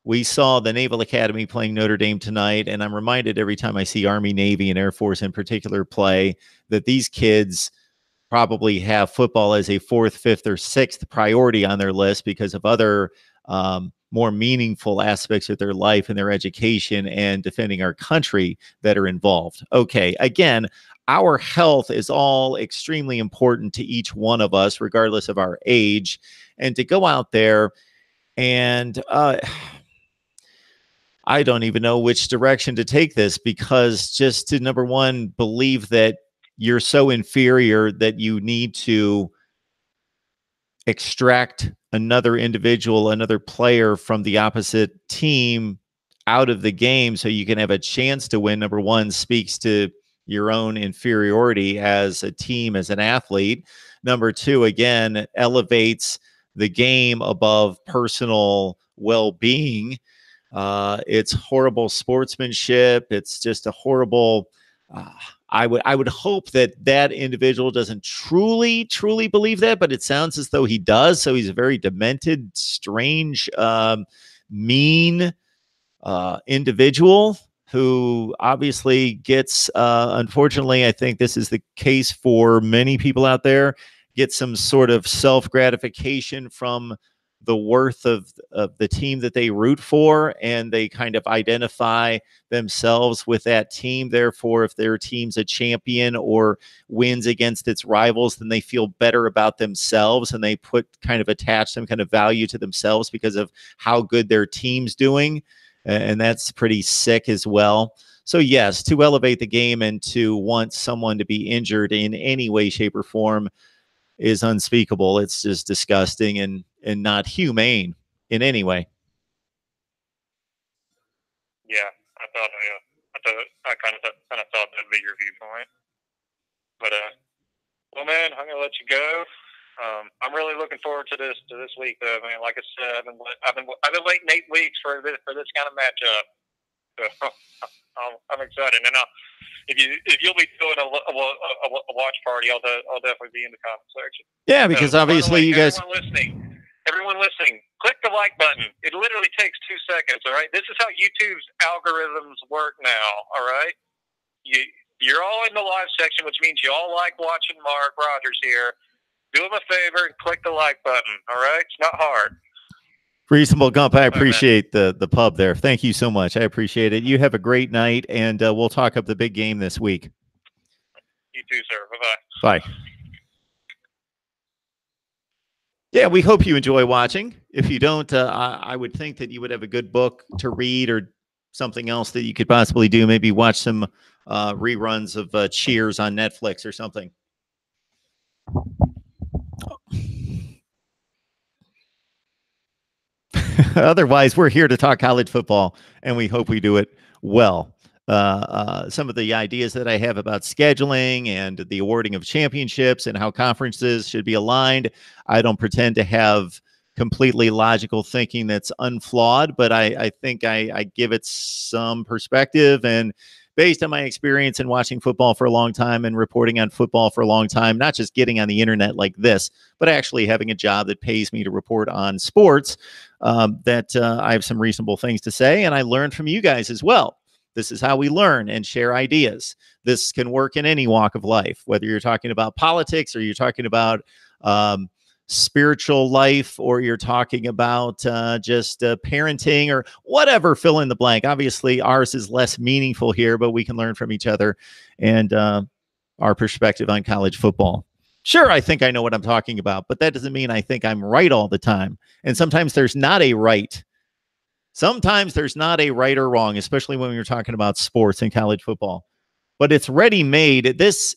We saw the Naval Academy playing Notre Dame tonight, and I'm reminded every time I see Army, Navy, and Air Force in particular play that these kids probably have football as a fourth, fifth, or sixth priority on their list because of other more meaningful aspects of their life and their education and defending our country that are involved. Okay, again, our health is all extremely important to each one of us, regardless of our age. And to go out there and I don't even know which direction to take this, because just to, number one, believe that you're so inferior that you need to extract another individual, another player from the opposite team out of the game so you can have a chance to win, number one, speaks to your own inferiority as a team, as an athlete. Number two, again, elevates the game above personal well-being. It's horrible sportsmanship. It's just a horrible. I would hope that individual doesn't truly believe that, but it sounds as though he does. So he's a very demented, strange, mean individual who obviously gets, unfortunately, I think this is the case for many people out there, get some sort of self-gratification from the worth of the team that they root for, and they kind of identify themselves with that team. Therefore, if their team's a champion or wins against its rivals, then they feel better about themselves, and they attach some kind of value to themselves because of how good their team's doing. And that's pretty sick as well. So yes, to elevate the game and to want someone to be injured in any way, shape, or form is unspeakable. It's just disgusting and not humane in any way. Yeah, I kind of thought that'd be your viewpoint. But well, man, I'm gonna let you go. I'm really looking forward to this week, though, man. Like I said, I've been waiting 8 weeks for this kind of matchup. So I'm excited, and if you'll be doing a watch party, I'll definitely be in the comment section. Yeah, because obviously you guys. Everyone listening, click the like button. It literally takes 2 seconds. All right, this is how YouTube's algorithms work now. All right, you're all in the live section, which means you all like watching Mark Rogers here. Do him a favor and click the like button. All right, it's not hard. Reasonable, Gump. I appreciate the pub there. Thank you so much. I appreciate it. You have a great night, and we'll talk up the big game this week. You too, sir. Bye-bye. Bye. Yeah, we hope you enjoy watching. If you don't, I would think that you would have a good book to read or something else that you could possibly do. Maybe watch some reruns of Cheers on Netflix or something. Otherwise, we're here to talk college football, and we hope we do it well. Some of the ideas that I have about scheduling and the awarding of championships and how conferences should be aligned, I don't pretend to have completely logical thinking that's unflawed, but I think I give it some perspective and based on my experience in watching football for a long time and reporting on football for a long time, not just getting on the internet like this, but actually having a job that pays me to report on sports, I have some reasonable things to say. And I learned from you guys as well. This is how we learn and share ideas. This can work in any walk of life, whether you're talking about politics or you're talking about spiritual life, or you're talking about just parenting or whatever, fill in the blank. Obviously, ours is less meaningful here, but we can learn from each other and our perspective on college football. Sure, I think I know what I'm talking about, but that doesn't mean I think I'm right all the time. And sometimes there's not a right. Sometimes there's not a right or wrong, especially when we're talking about sports and college football. But it's ready-made. This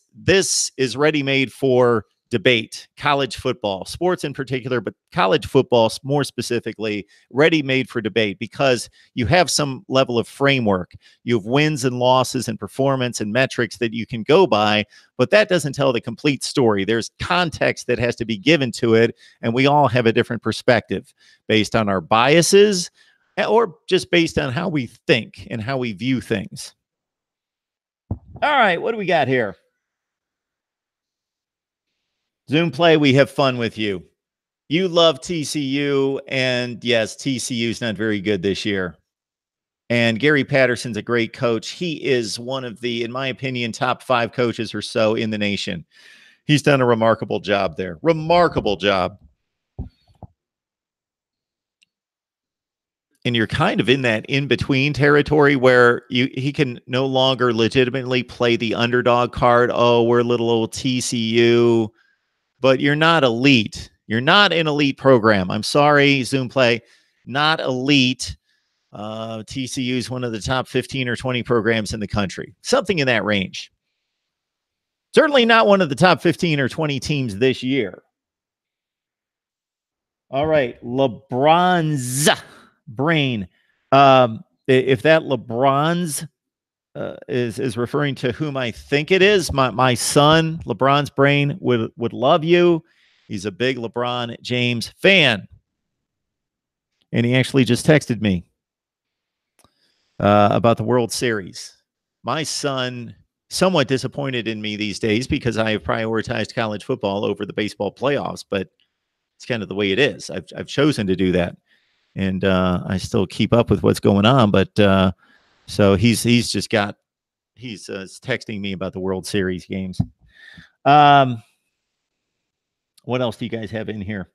is ready-made for debate, college football, sports in particular, but college football more specifically, ready-made for debate because you have some level of framework. You have wins and losses and performance and metrics that you can go by, but that doesn't tell the complete story. There's context that has to be given to it, and we all have a different perspective based on our biases or just based on how we think and how we view things. All right, what do we got here? Zoom play, we have fun with you. You love TCU, and yes, TCU is not very good this year. And Gary Patterson's a great coach. He is one of the, in my opinion, top 5 coaches or so in the nation. He's done a remarkable job there. Remarkable job. And you're kind of in that in-between territory where he can no longer legitimately play the underdog card. Oh, we're little old TCU, but you're not elite. You're not an elite program. I'm sorry, Zoom play, not elite. TCU is one of the top 15 or 20 programs in the country, something in that range. Certainly not one of the top 15 or 20 teams this year. All right, LeBron's brain. If that LeBron's is referring to whom I think it is, my son, LeBron's brain would love you. He's a big LeBron James fan. And he actually just texted me about the World Series. My son, somewhat disappointed in me these days because I have prioritized college football over the baseball playoffs, but it's kind of the way it is. I've chosen to do that. And I still keep up with what's going on, but so he's texting me about the World Series games. What else do you guys have in here?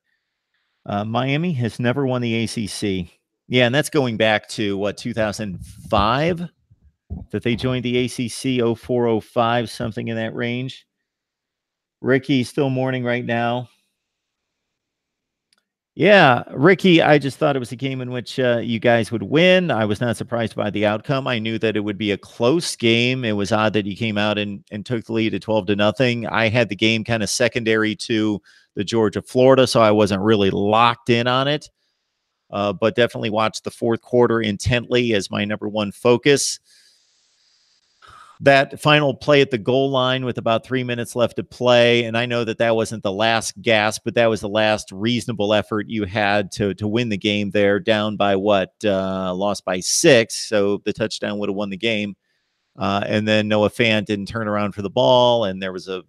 Miami has never won the ACC. Yeah, and that's going back to, what, 2005 that they joined the ACC, 04, 05, something in that range. Ricky, still mourning right now. Yeah, Ricky, I just thought it was a game in which you guys would win. I was not surprised by the outcome. I knew that it would be a close game. It was odd that you came out and took the lead at 12-0. I had the game kind of secondary to the Georgia-Florida, so I wasn't really locked in on it, but definitely watched the fourth quarter intently as my number one focus. That final play at the goal line with about 3 minutes left to play, and I know that that wasn't the last gasp, but that was the last reasonable effort you had to win the game there, down by what? Lost by 6, so the touchdown would have won the game. And then Noah Fant didn't turn around for the ball, and it was a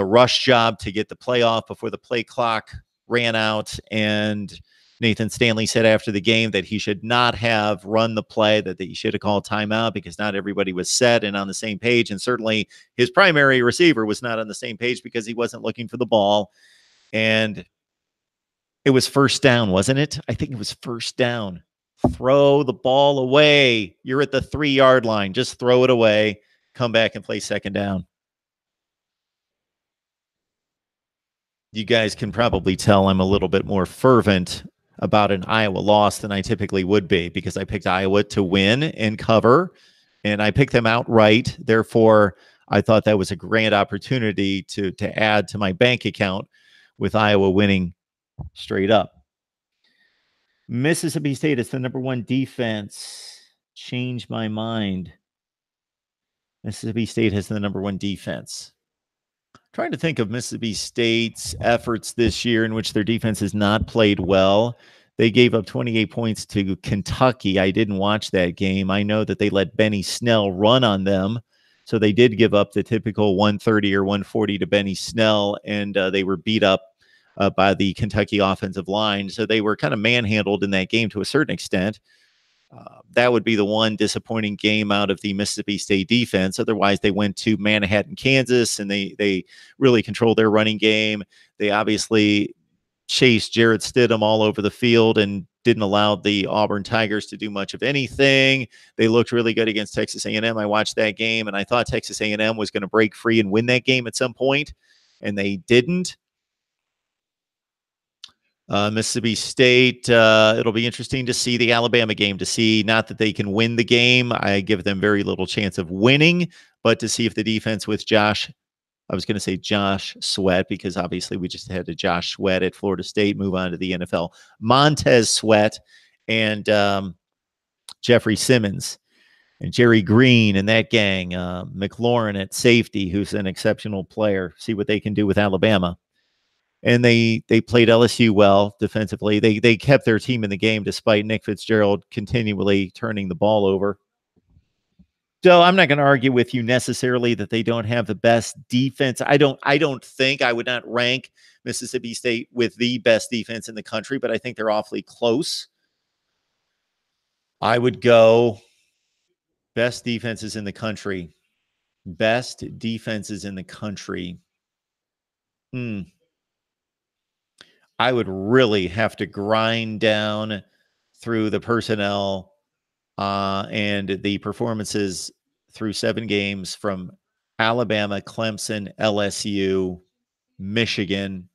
rush job to get the play off before the play clock ran out, and Nathan Stanley said after the game that he should not have run the play, that he should have called timeout because not everybody was set and on the same page. And certainly his primary receiver was not on the same page because he wasn't looking for the ball. And it was first down, wasn't it? I think it was first down. Throw the ball away. You're at the 3-yard line. Just throw it away. Come back and play second down. You guys can probably tell I'm a little bit more fervent about an Iowa loss than I typically would be because I picked Iowa to win and cover, and I picked them outright. Therefore, I thought that was a grand opportunity to add to my bank account with Iowa winning straight up. Mississippi State is the number 1 defense. Change my mind. Mississippi State has the number 1 defense. Trying to think of Mississippi State's efforts this year in which their defense has not played well. They gave up 28 points to Kentucky. I didn't watch that game. I know that they let Benny Snell run on them. So they did give up the typical 130 or 140 to Benny Snell, and they were beat up by the Kentucky offensive line. So they were kind of manhandled in that game to a certain extent. That would be the one disappointing game out of the Mississippi State defense. Otherwise, they went to Manhattan, Kansas, and they really controlled their running game. They obviously chased Jarrett Stidham all over the field and didn't allow the Auburn Tigers to do much of anything. They looked really good against Texas A&M. I watched that game, and I thought Texas A&M was going to break free and win that game at some point, and they didn't. Mississippi State, it'll be interesting to see the Alabama game, to see not that they can win the game. I give them very little chance of winning, but to see if the defense with Josh Sweat, because obviously we just had a Josh Sweat at Florida State move on to the NFL. Montez Sweat and Jeffrey Simmons and Jerry Green and that gang. McLaurin at safety, who's an exceptional player. See what they can do with Alabama. And they played LSU well defensively. They kept their team in the game despite Nick Fitzgerald continually turning the ball over. So I'm not going to argue with you necessarily that they don't have the best defense. I don't think I would not rank Mississippi State with the best defense in the country, but I think they're awfully close. I would go best defenses in the country. Best defenses in the country. I would really have to grind down through the personnel and the performances through 7 games from Alabama, Clemson, LSU, Michigan.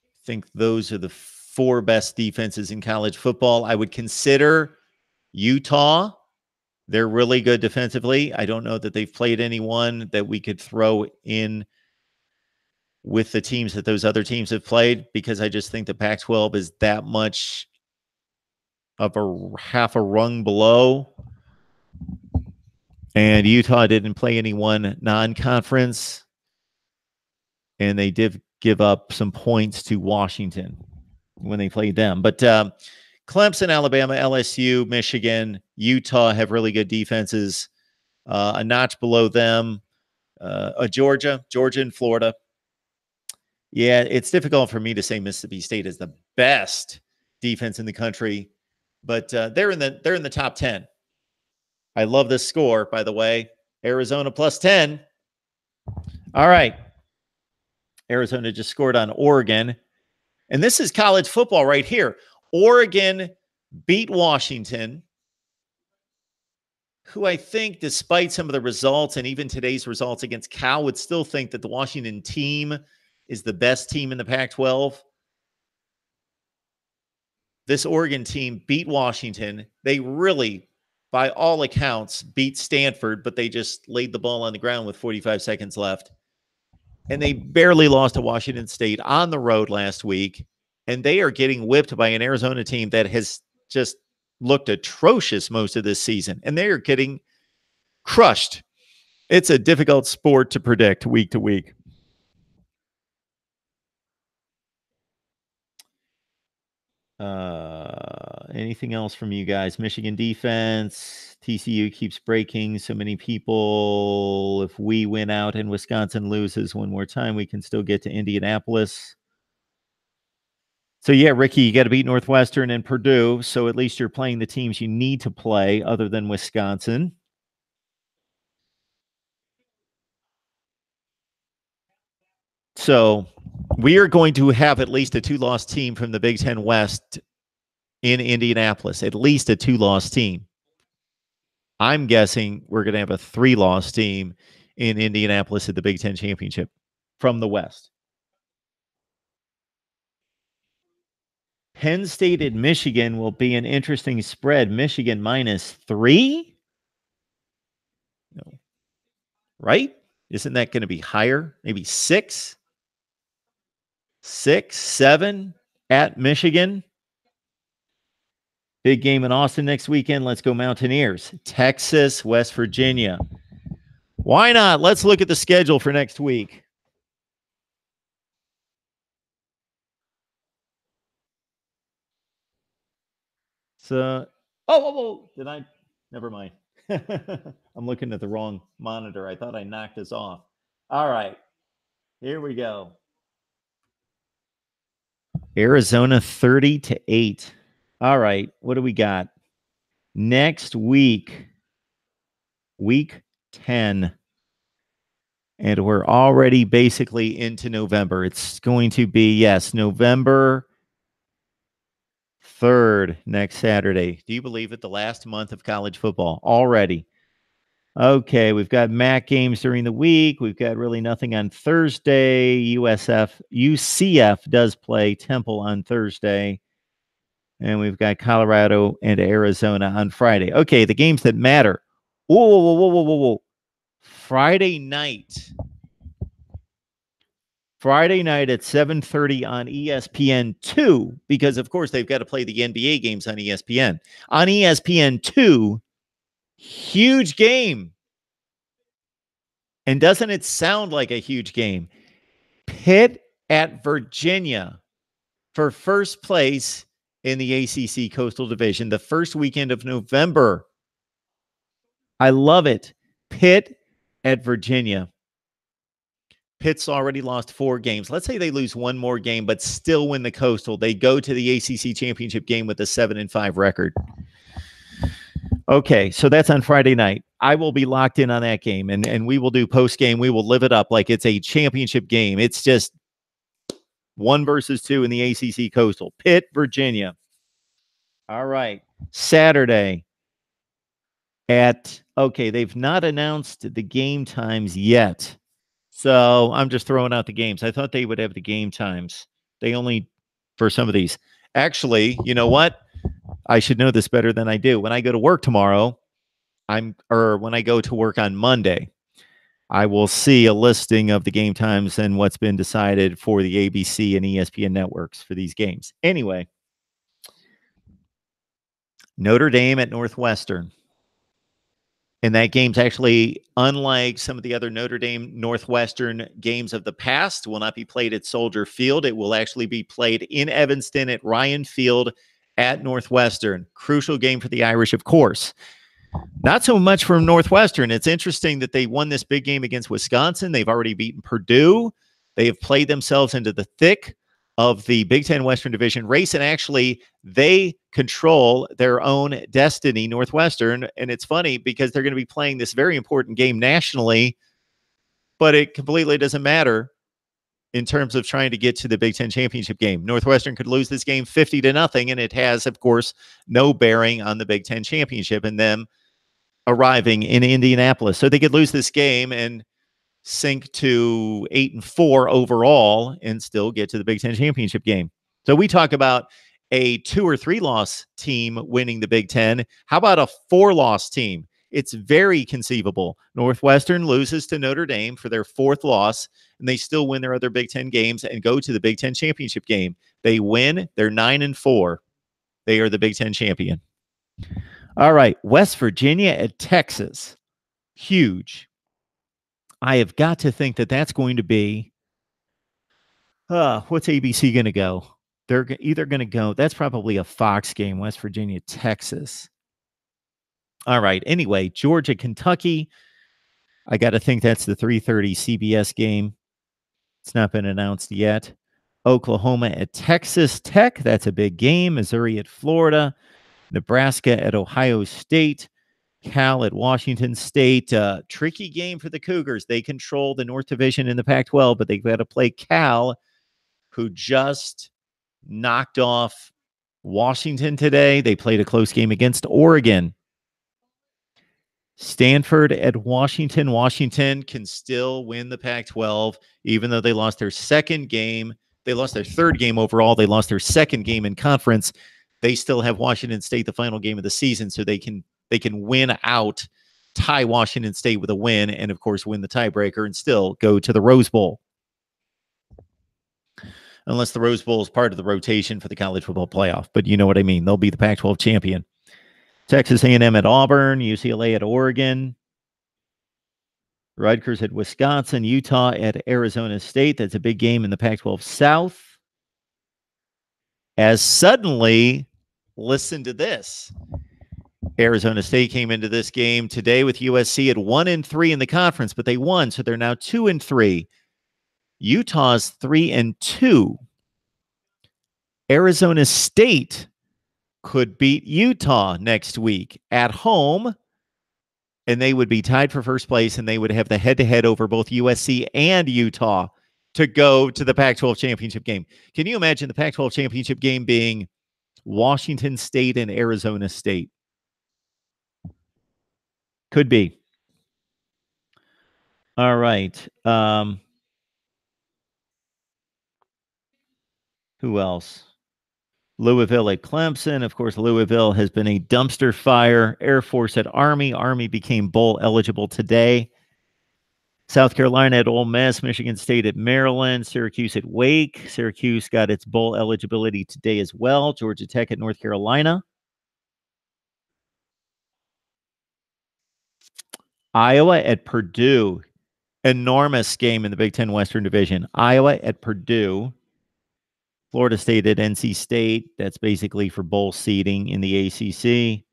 I think those are the 4 best defenses in college football. I would consider Utah. They're really good defensively. I don't know that they've played anyone that we could throw in with the teams that those other teams have played, because I just think the Pac-12 is that much of a half a rung below. And Utah didn't play anyone non-conference, and they did give up some points to Washington when they played them. But Clemson, Alabama, LSU, Michigan, Utah have really good defenses. A notch below them, Georgia and Florida. Yeah, it's difficult for me to say Mississippi State is the best defense in the country, but they're in the top 10. I love this score, by the way. Arizona plus 10. All right. Arizona just scored on Oregon. And this is college football right here. Oregon beat Washington, who I think, despite some of the results and even today's results against Cal, would still think that the Washington team is the best team in the Pac-12. This Oregon team beat Washington. They really, by all accounts, beat Stanford, but they just laid the ball on the ground with 45 seconds left. And they barely lost to Washington State on the road last week. And they are getting whipped by an Arizona team that has just looked atrocious most of this season. And they are getting crushed. It's a difficult sport to predict week to week. Anything else from you guys? Michigan defense, TCU keeps breaking so many people. If we win out and Wisconsin loses one more time, we can still get to Indianapolis. So yeah, Ricky, you got to beat Northwestern and Purdue. So at least you're playing the teams you need to play other than Wisconsin. So we are going to have at least a 2-loss team from the Big Ten West in Indianapolis, at least a 2-loss team. I'm guessing we're going to have a 3-loss team in Indianapolis at the Big Ten Championship from the West. Penn State at Michigan will be an interesting spread. Michigan -3? No. Right? Isn't that going to be higher? Maybe 6? 6, 7 at Michigan. Big game in Austin next weekend. Let's go Mountaineers. Texas, West Virginia. Why not? Let's look at the schedule for next week. Did I? Never mind. I'm looking at the wrong monitor. I thought I knocked us off. All right. Here we go. Arizona 30-8. All right. What do we got? Next week, week 10. And we're already basically into November. It's going to be, yes, November 3rd, next Saturday. Do you believe it? The last month of college football already. Okay, we've got MAC games during the week. We've got really nothing on Thursday. UCF does play Temple on Thursday. And we've got Colorado and Arizona on Friday. Okay, the games that matter. Whoa. Friday night at 7:30 on ESPN2, because, of course, they've got to play the NBA games on ESPN. On ESPN2, huge game. And doesn't it sound like a huge game? Pitt at Virginia for first place in the ACC Coastal Division, the first weekend of November. I love it. Pitt at Virginia. Pitt's already lost 4 games. Let's say they lose one more game, but still win the Coastal. They go to the ACC championship game with a 7-5 record. Okay, so that's on Friday night. I will be locked in on that game, and we will do post-game. We will live it up like it's a championship game. It's just 1 versus 2 in the ACC Coastal. Pitt, Virginia. All right, Saturday they've not announced the game times yet. So I'm just throwing out the games. I thought they would have the game times. They only, for some of these. Actually, you know what? I should know this better than I do. When I go to work tomorrow, when I go to work on Monday, I will see a listing of the game times and what's been decided for the ABC and ESPN networks for these games. Anyway, Notre Dame at Northwestern. And that game's actually, unlike some of the other Notre Dame Northwestern games of the past, will not be played at Soldier Field. It will actually be played in Evanston at Ryan Field at Northwestern. Crucial game for the Irish, of course. Not so much from Northwestern. It's interesting that they won this big game against Wisconsin. They've already beaten Purdue. They have played themselves into the thick of the Big Ten Western Division race, and actually they control their own destiny, Northwestern. And it's funny because they're going to be playing this very important game nationally, but it completely doesn't matter in terms of trying to get to the Big Ten championship game. Northwestern could lose this game 50-0, and it has, of course, no bearing on the Big Ten championship and them arriving in Indianapolis. So they could lose this game and sink to 8-4 overall and still get to the Big Ten championship game. So we talk about a 2 or 3 loss team winning the Big Ten. How about a 4-loss team? It's very conceivable. Northwestern loses to Notre Dame for their 4th loss, and they still win their other Big Ten games and go to the Big Ten championship game. They win. They're 9-4. They are the Big Ten champion. All right, West Virginia at Texas. Huge. I have got to think that that's going to be, what's ABC going to go? They're either going to go, that's probably a Fox game, West Virginia, Texas. All right, anyway, Georgia, Kentucky. I got to think that's the 3:30 CBS game. It's not been announced yet. Oklahoma at Texas Tech. That's a big game. Missouri at Florida. Nebraska at Ohio State. Cal at Washington State. Tricky game for the Cougars. They control the North Division in the Pac-12, but they've got to play Cal, who just knocked off Washington today. They played a close game against Oregon. Stanford at Washington. Washington can still win the Pac-12, even though they lost their second game. They lost their 3rd game overall. They lost their 2nd game in conference. They still have Washington State, the final game of the season, so they can win out, tie Washington State with a win, and, of course, win the tiebreaker and still go to the Rose Bowl. Unless the Rose Bowl is part of the rotation for the college football playoff. But you know what I mean. They'll be the Pac-12 champion. Texas A&M at Auburn, UCLA at Oregon, Rutgers at Wisconsin, Utah at Arizona State. That's a big game in the Pac-12 South. As suddenly listen to this. Arizona State came into this game today with USC at 1-3 in the conference, but they won, so they're now 2-3. Utah's 3-2. Arizona State could beat Utah next week at home, and they would be tied for first place, and they would have the head-to-head over both USC and Utah to go to the Pac-12 championship game. Can you imagine the Pac-12 championship game being Washington State and Arizona State? Could be. All right. Who else? Louisville at Clemson. Of course, Louisville has been a dumpster fire. Air Force at Army. Army became bowl eligible today. South Carolina at Ole Miss. Michigan State at Maryland. Syracuse at Wake. Syracuse got its bowl eligibility today as well. Georgia Tech at North Carolina. Iowa at Purdue. Enormous game in the Big Ten Western Division. Iowa at Purdue. Florida State at NC State. That's basically for bowl seeding in the ACC.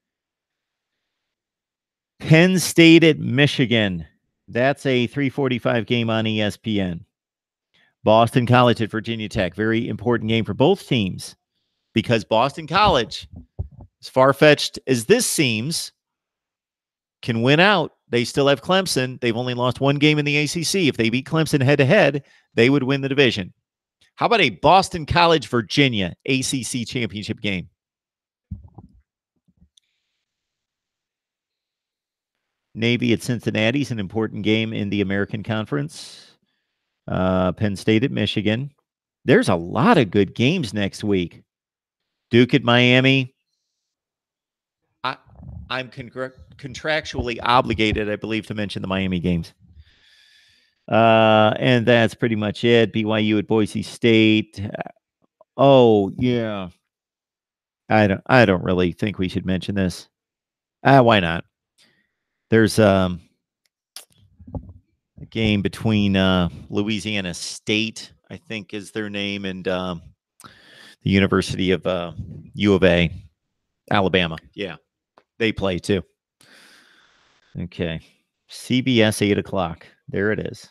Penn State at Michigan. That's a 3:45 game on ESPN. Boston College at Virginia Tech. Very important game for both teams because Boston College, as far-fetched as this seems, can win out. They still have Clemson. They've only lost one game in the ACC. If they beat Clemson head-to-head, they would win the division. How about a Boston College, Virginia ACC championship game? Navy at Cincinnati is an important game in the American Conference. Penn State at Michigan. There's a lot of good games next week. Duke at Miami. I'm contractually obligated, I believe, to mention the Miami games. And that's pretty much it. BYU at Boise State. Oh, yeah. I don't really think we should mention this. Why not? There's a game between Louisiana State, I think is their name, and the University of U of A, Alabama. Yeah, they play too. Okay. CBS 8 o'clock. There it is.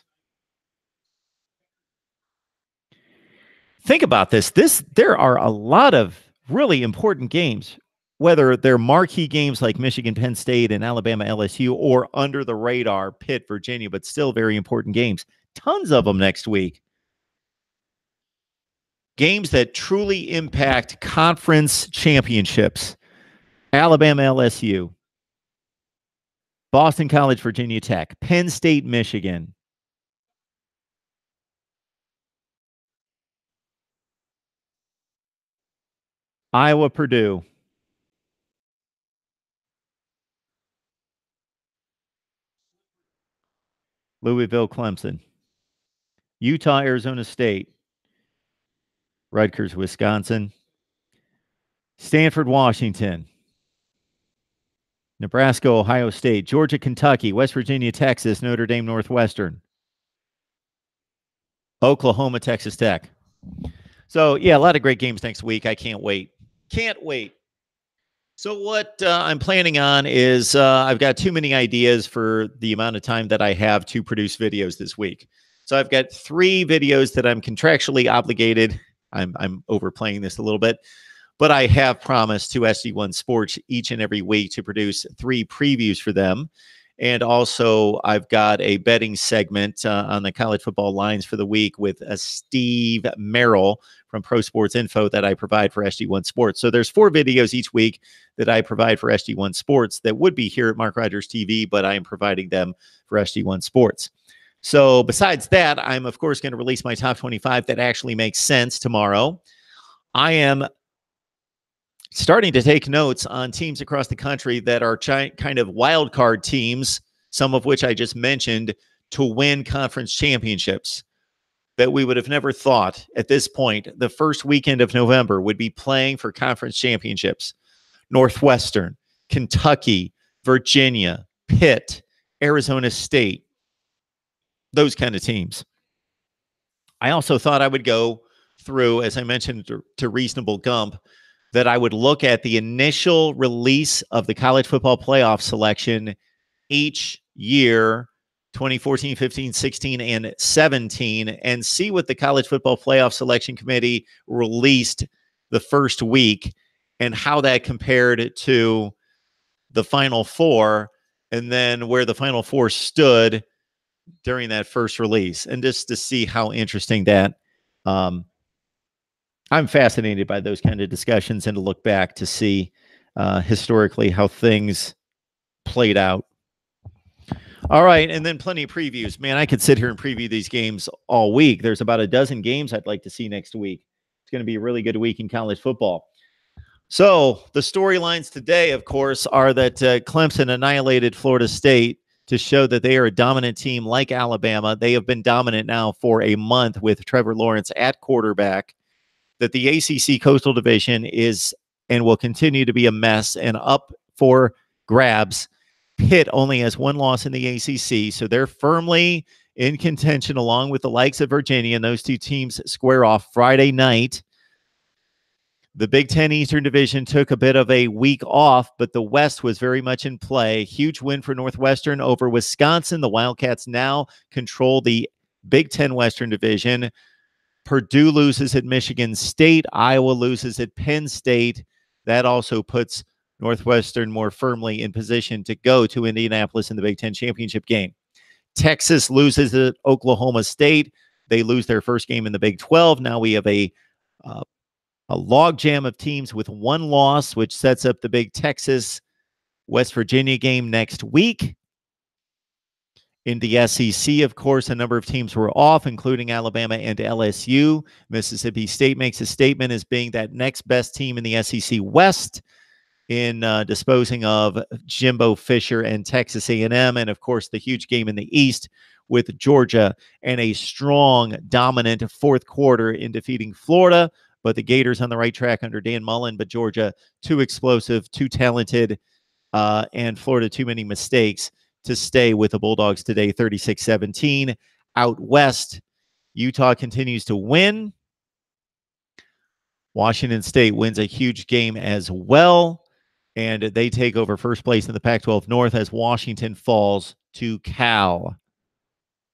Think about this. There are a lot of really important games, whether they're marquee games like Michigan, Penn State, and Alabama, LSU, or under the radar, Pitt, Virginia, but still very important games. Tons of them next week. Games that truly impact conference championships. Alabama, LSU. Boston College, Virginia Tech. Penn State, Michigan. Iowa, Purdue. Louisville, Clemson. Utah, Arizona State. Rutgers, Wisconsin. Stanford, Washington. Nebraska, Ohio State. Georgia, Kentucky. West Virginia, Texas. Notre Dame, Northwestern. Oklahoma, Texas Tech. So, yeah, a lot of great games next week. I can't wait. Can't wait. So what I'm planning on is I've got too many ideas for the amount of time that I have to produce videos this week. So I've got 3 videos that I'm contractually obligated. I'm overplaying this a little bit, but I have promised to SD1 Sports each and every week to produce 3 previews for them. And also I've got a betting segment on the college football lines for the week with Steve Merrill from Pro Sports Info that I provide for SD1 Sports. So there's 4 videos each week that I provide for SD1 Sports that would be here at Mark Rogers TV, but I am providing them for SD1 Sports. So besides that, I'm, of course, going to release my top 25 that actually makes sense tomorrow. I am starting to take notes on teams across the country that are kind of wild card teams, some of which I just mentioned, to win conference championships that we would have never thought at this point, the first weekend of November, would be playing for conference championships. Northwestern, Kentucky, Virginia, Pitt, Arizona State, those kind of teams. I also thought I would go through, as I mentioned to Reasonable Gump, that I would look at the initial release of the college football playoff selection each year, 2014, 15, 16, and 17, and see what the college football playoff selection committee released the first week and how that compared to the Final Four, and then where the Final Four stood during that first release, and just to see how interesting that. I'm fascinated by those kind of discussions and to look back to see historically how things played out. All right, and then plenty of previews. Man, I could sit here and preview these games all week. There's about a dozen games I'd like to see next week. It's going to be a really good week in college football. So the storylines today, of course, are that Clemson annihilated Florida State to show that they are a dominant team like Alabama. They have been dominant now for a month with Trevor Lawrence at quarterback. That the ACC Coastal Division is and will continue to be a mess and up for grabs. Pitt only has one loss in the ACC, so they're firmly in contention along with the likes of Virginia, and those two teams square off Friday night. The Big Ten Eastern Division took a bit of a week off, but the West was very much in play. Huge win for Northwestern over Wisconsin. The Wildcats now control the Big Ten Western Division. Purdue loses at Michigan State. Iowa loses at Penn State. That also puts Northwestern more firmly in position to go to Indianapolis in the Big Ten championship game. Texas loses at Oklahoma State. They lose their first game in the Big 12. Now we have a logjam of teams with one loss, which sets up the big Texas-West Virginia game next week. In the SEC, of course, a number of teams were off, including Alabama and LSU. Mississippi State makes a statement as being that next best team in the SEC West in disposing of Jimbo Fisher and Texas A&M. And, of course, the huge game in the East with Georgia and a strong, dominant fourth quarter in defeating Florida. But the Gators on the right track under Dan Mullen, but Georgia too explosive, too talented, and Florida too many mistakes to stay with the Bulldogs today, 36-17. Out west, Utah continues to win. Washington State wins a huge game as well, and they take over first place in the Pac-12 North as Washington falls to Cal.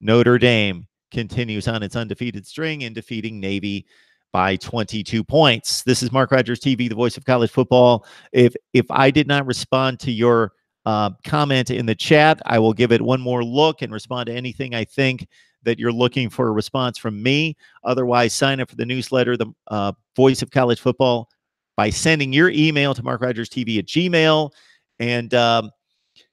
Notre Dame continues on its undefeated string in defeating Navy by 22 points. This is Mark Rogers TV, the voice of college football. If I did not respond to your comment in the chat, I will give it one more look and respond to anything I think that you're looking for a response from me. Otherwise, sign up for the newsletter, the Voice of College Football, by sending your email to MarkRogersTV@gmail. And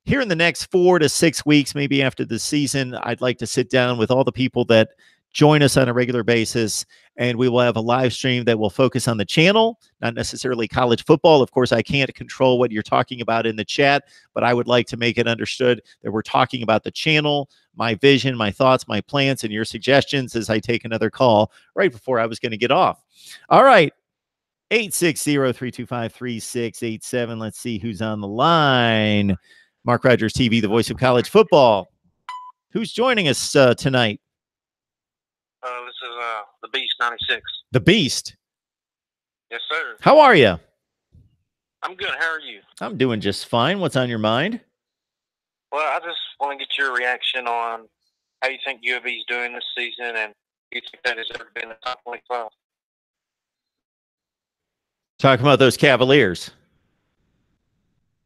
here in the next 4 to 6 weeks, maybe after the season, I'd like to sit down with all the people that join us on a regular basis, and we will have a live stream that will focus on the channel, not necessarily college football. Of course, I can't control what you're talking about in the chat, but I would like to make it understood that we're talking about the channel, my vision, my thoughts, my plans, and your suggestions as I take another call right before I was going to get off. All right, 860-325-3687. Let's see who's on the line. Mark Rogers TV, the voice of college football. Who's joining us tonight? This is the Beast 96. The Beast. Yes, sir. How are you? I'm good. How are you? I'm doing just fine. What's on your mind? Well, I just want to get your reaction on how you think U of E's doing this season, and do you think that has ever been in the top 25? Talking about those Cavaliers.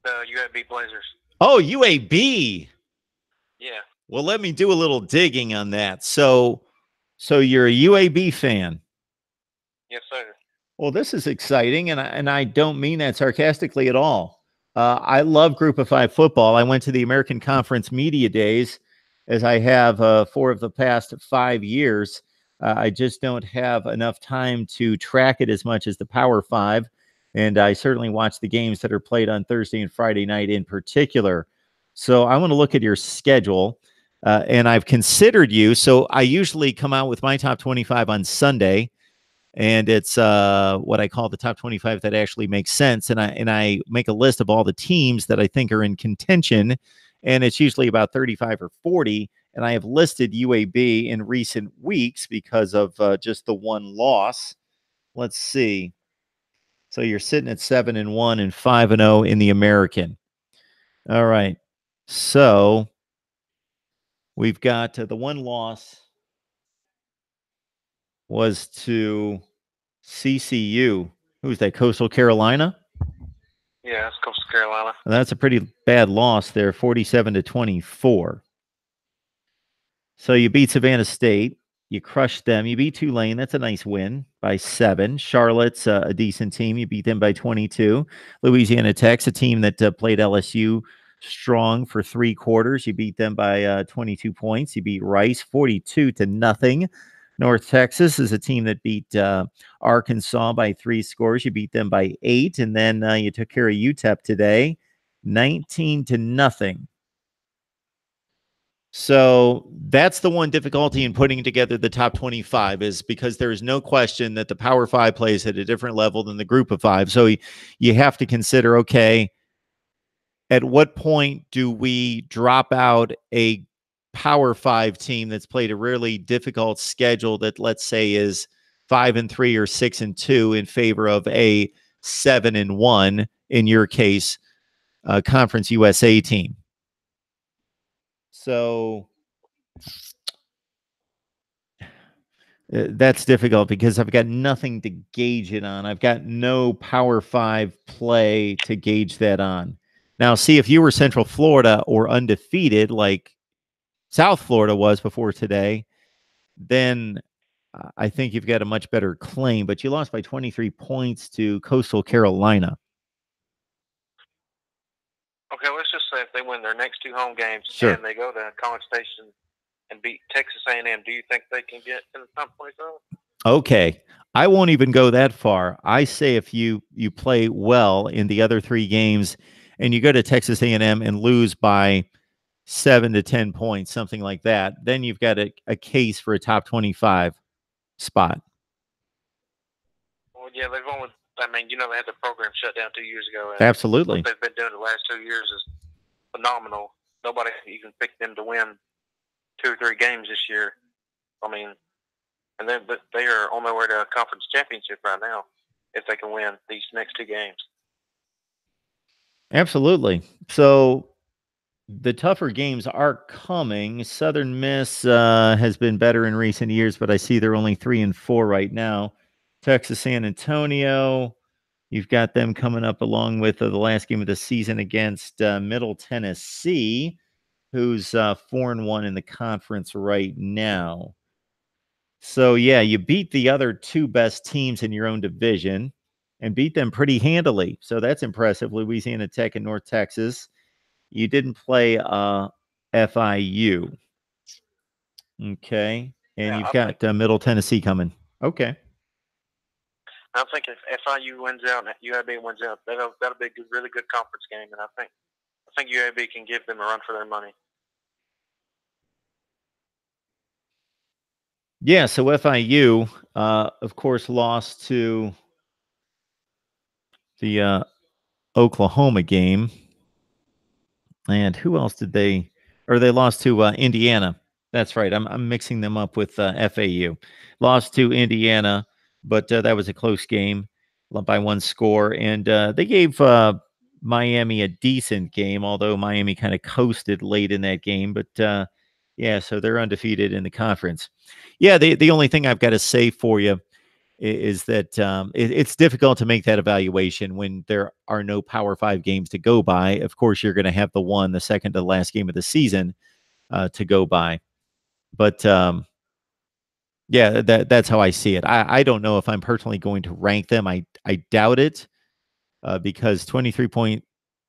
UAB Blazers. Oh, UAB. Yeah. Well, let me do a little digging on that. So you're a UAB fan? Yes, sir. Well, this is exciting, and I don't mean that sarcastically at all. I love Group of Five football. I went to the American Conference Media Days, as I have 4 of the past 5 years. I just don't have enough time to track it as much as the Power Five, and I certainly watch the games that are played on Thursday and Friday night in particular. So I want to look at your schedule. And I've considered you. So I usually come out with my top 25 on Sunday, and it's what I call the top 25 that actually makes sense. And I make a list of all the teams that I think are in contention, and it's usually about 35 or 40. And I have listed UAB in recent weeks because of just the one loss. Let's see. So you're sitting at 7-1 and 5-0 in the American. All right. So we've got the one loss was to CCU. Who's that? Coastal Carolina? Yeah, that's Coastal Carolina. That's a pretty bad loss there, 47-24. So you beat Savannah State. You crushed them. You beat Tulane. That's a nice win by 7. Charlotte's a decent team. You beat them by 22. Louisiana Tech's a team that played LSU strong for 3 quarters. You beat them by 22 points. You beat Rice 42-0. North Texas is a team that beat Arkansas by 3 scores. You beat them by 8. And then you took care of UTEP today, 19-0. So that's the one difficulty in putting together the top 25 is because there is no question that the Power 5 plays at a different level than the Group of 5. So you have to consider, okay, at what point do we drop out a Power 5 team that's played a really difficult schedule that, let's say, is 5-3 or 6-2 in favor of a 7-1, in your case, Conference USA team? So that's difficult because I've got nothing to gauge it on. I've got no Power 5 play to gauge that on. Now, see, if you were Central Florida or undefeated like South Florida was before today, then I think you've got a much better claim. But you lost by 23 points to Coastal Carolina. Okay, let's just say if they win their next 2 home games Sure. and they go to College Station and beat Texas A&M, do you think they can get in the top 25? Okay, I won't even go that far. I say if you play well in the other 3 games and you go to Texas A&M and lose by 7 to 10 points, something like that, then you've got a case for a top 25 spot. Well, yeah, they've only, I mean, you know, they had the program shut down 2 years ago. And Absolutely. what they've been doing the last 2 years is phenomenal. Nobody even picked them to win 2 or 3 games this year. I mean, and then but they are on their way to a conference championship right now if they can win these next 2 games. Absolutely. So the tougher games are coming. Southern Miss has been better in recent years, but I see they're only 3-4 right now. Texas San Antonio, you've got them coming up along with the last game of the season against Middle Tennessee, who's 4-1 in the conference right now. So, yeah, you beat the other 2 best teams in your own division and beat them pretty handily. So that's impressive. Louisiana Tech and North Texas. You didn't play FIU. Okay. And Yeah, you've got Middle Tennessee coming. Okay. I think if FIU wins out and UAB wins out, that'll be a really good conference game, and I think UAB can give them a run for their money. Yeah, so FIU, of course, lost to the Oklahoma game. And who else did they – or they lost to Indiana. That's right. I'm mixing them up with FAU. Lost to Indiana, but that was a close game by 1 score. And they gave Miami a decent game, although Miami kind of coasted late in that game. But, yeah, so they're undefeated in the conference. Yeah, the only thing I've got to say for you is that it's difficult to make that evaluation when there are no Power 5 games to go by. Of course, you're going to have the second to last game of the season to go by. But, yeah, that's how I see it. I don't know if I'm personally going to rank them. I doubt it because 23-point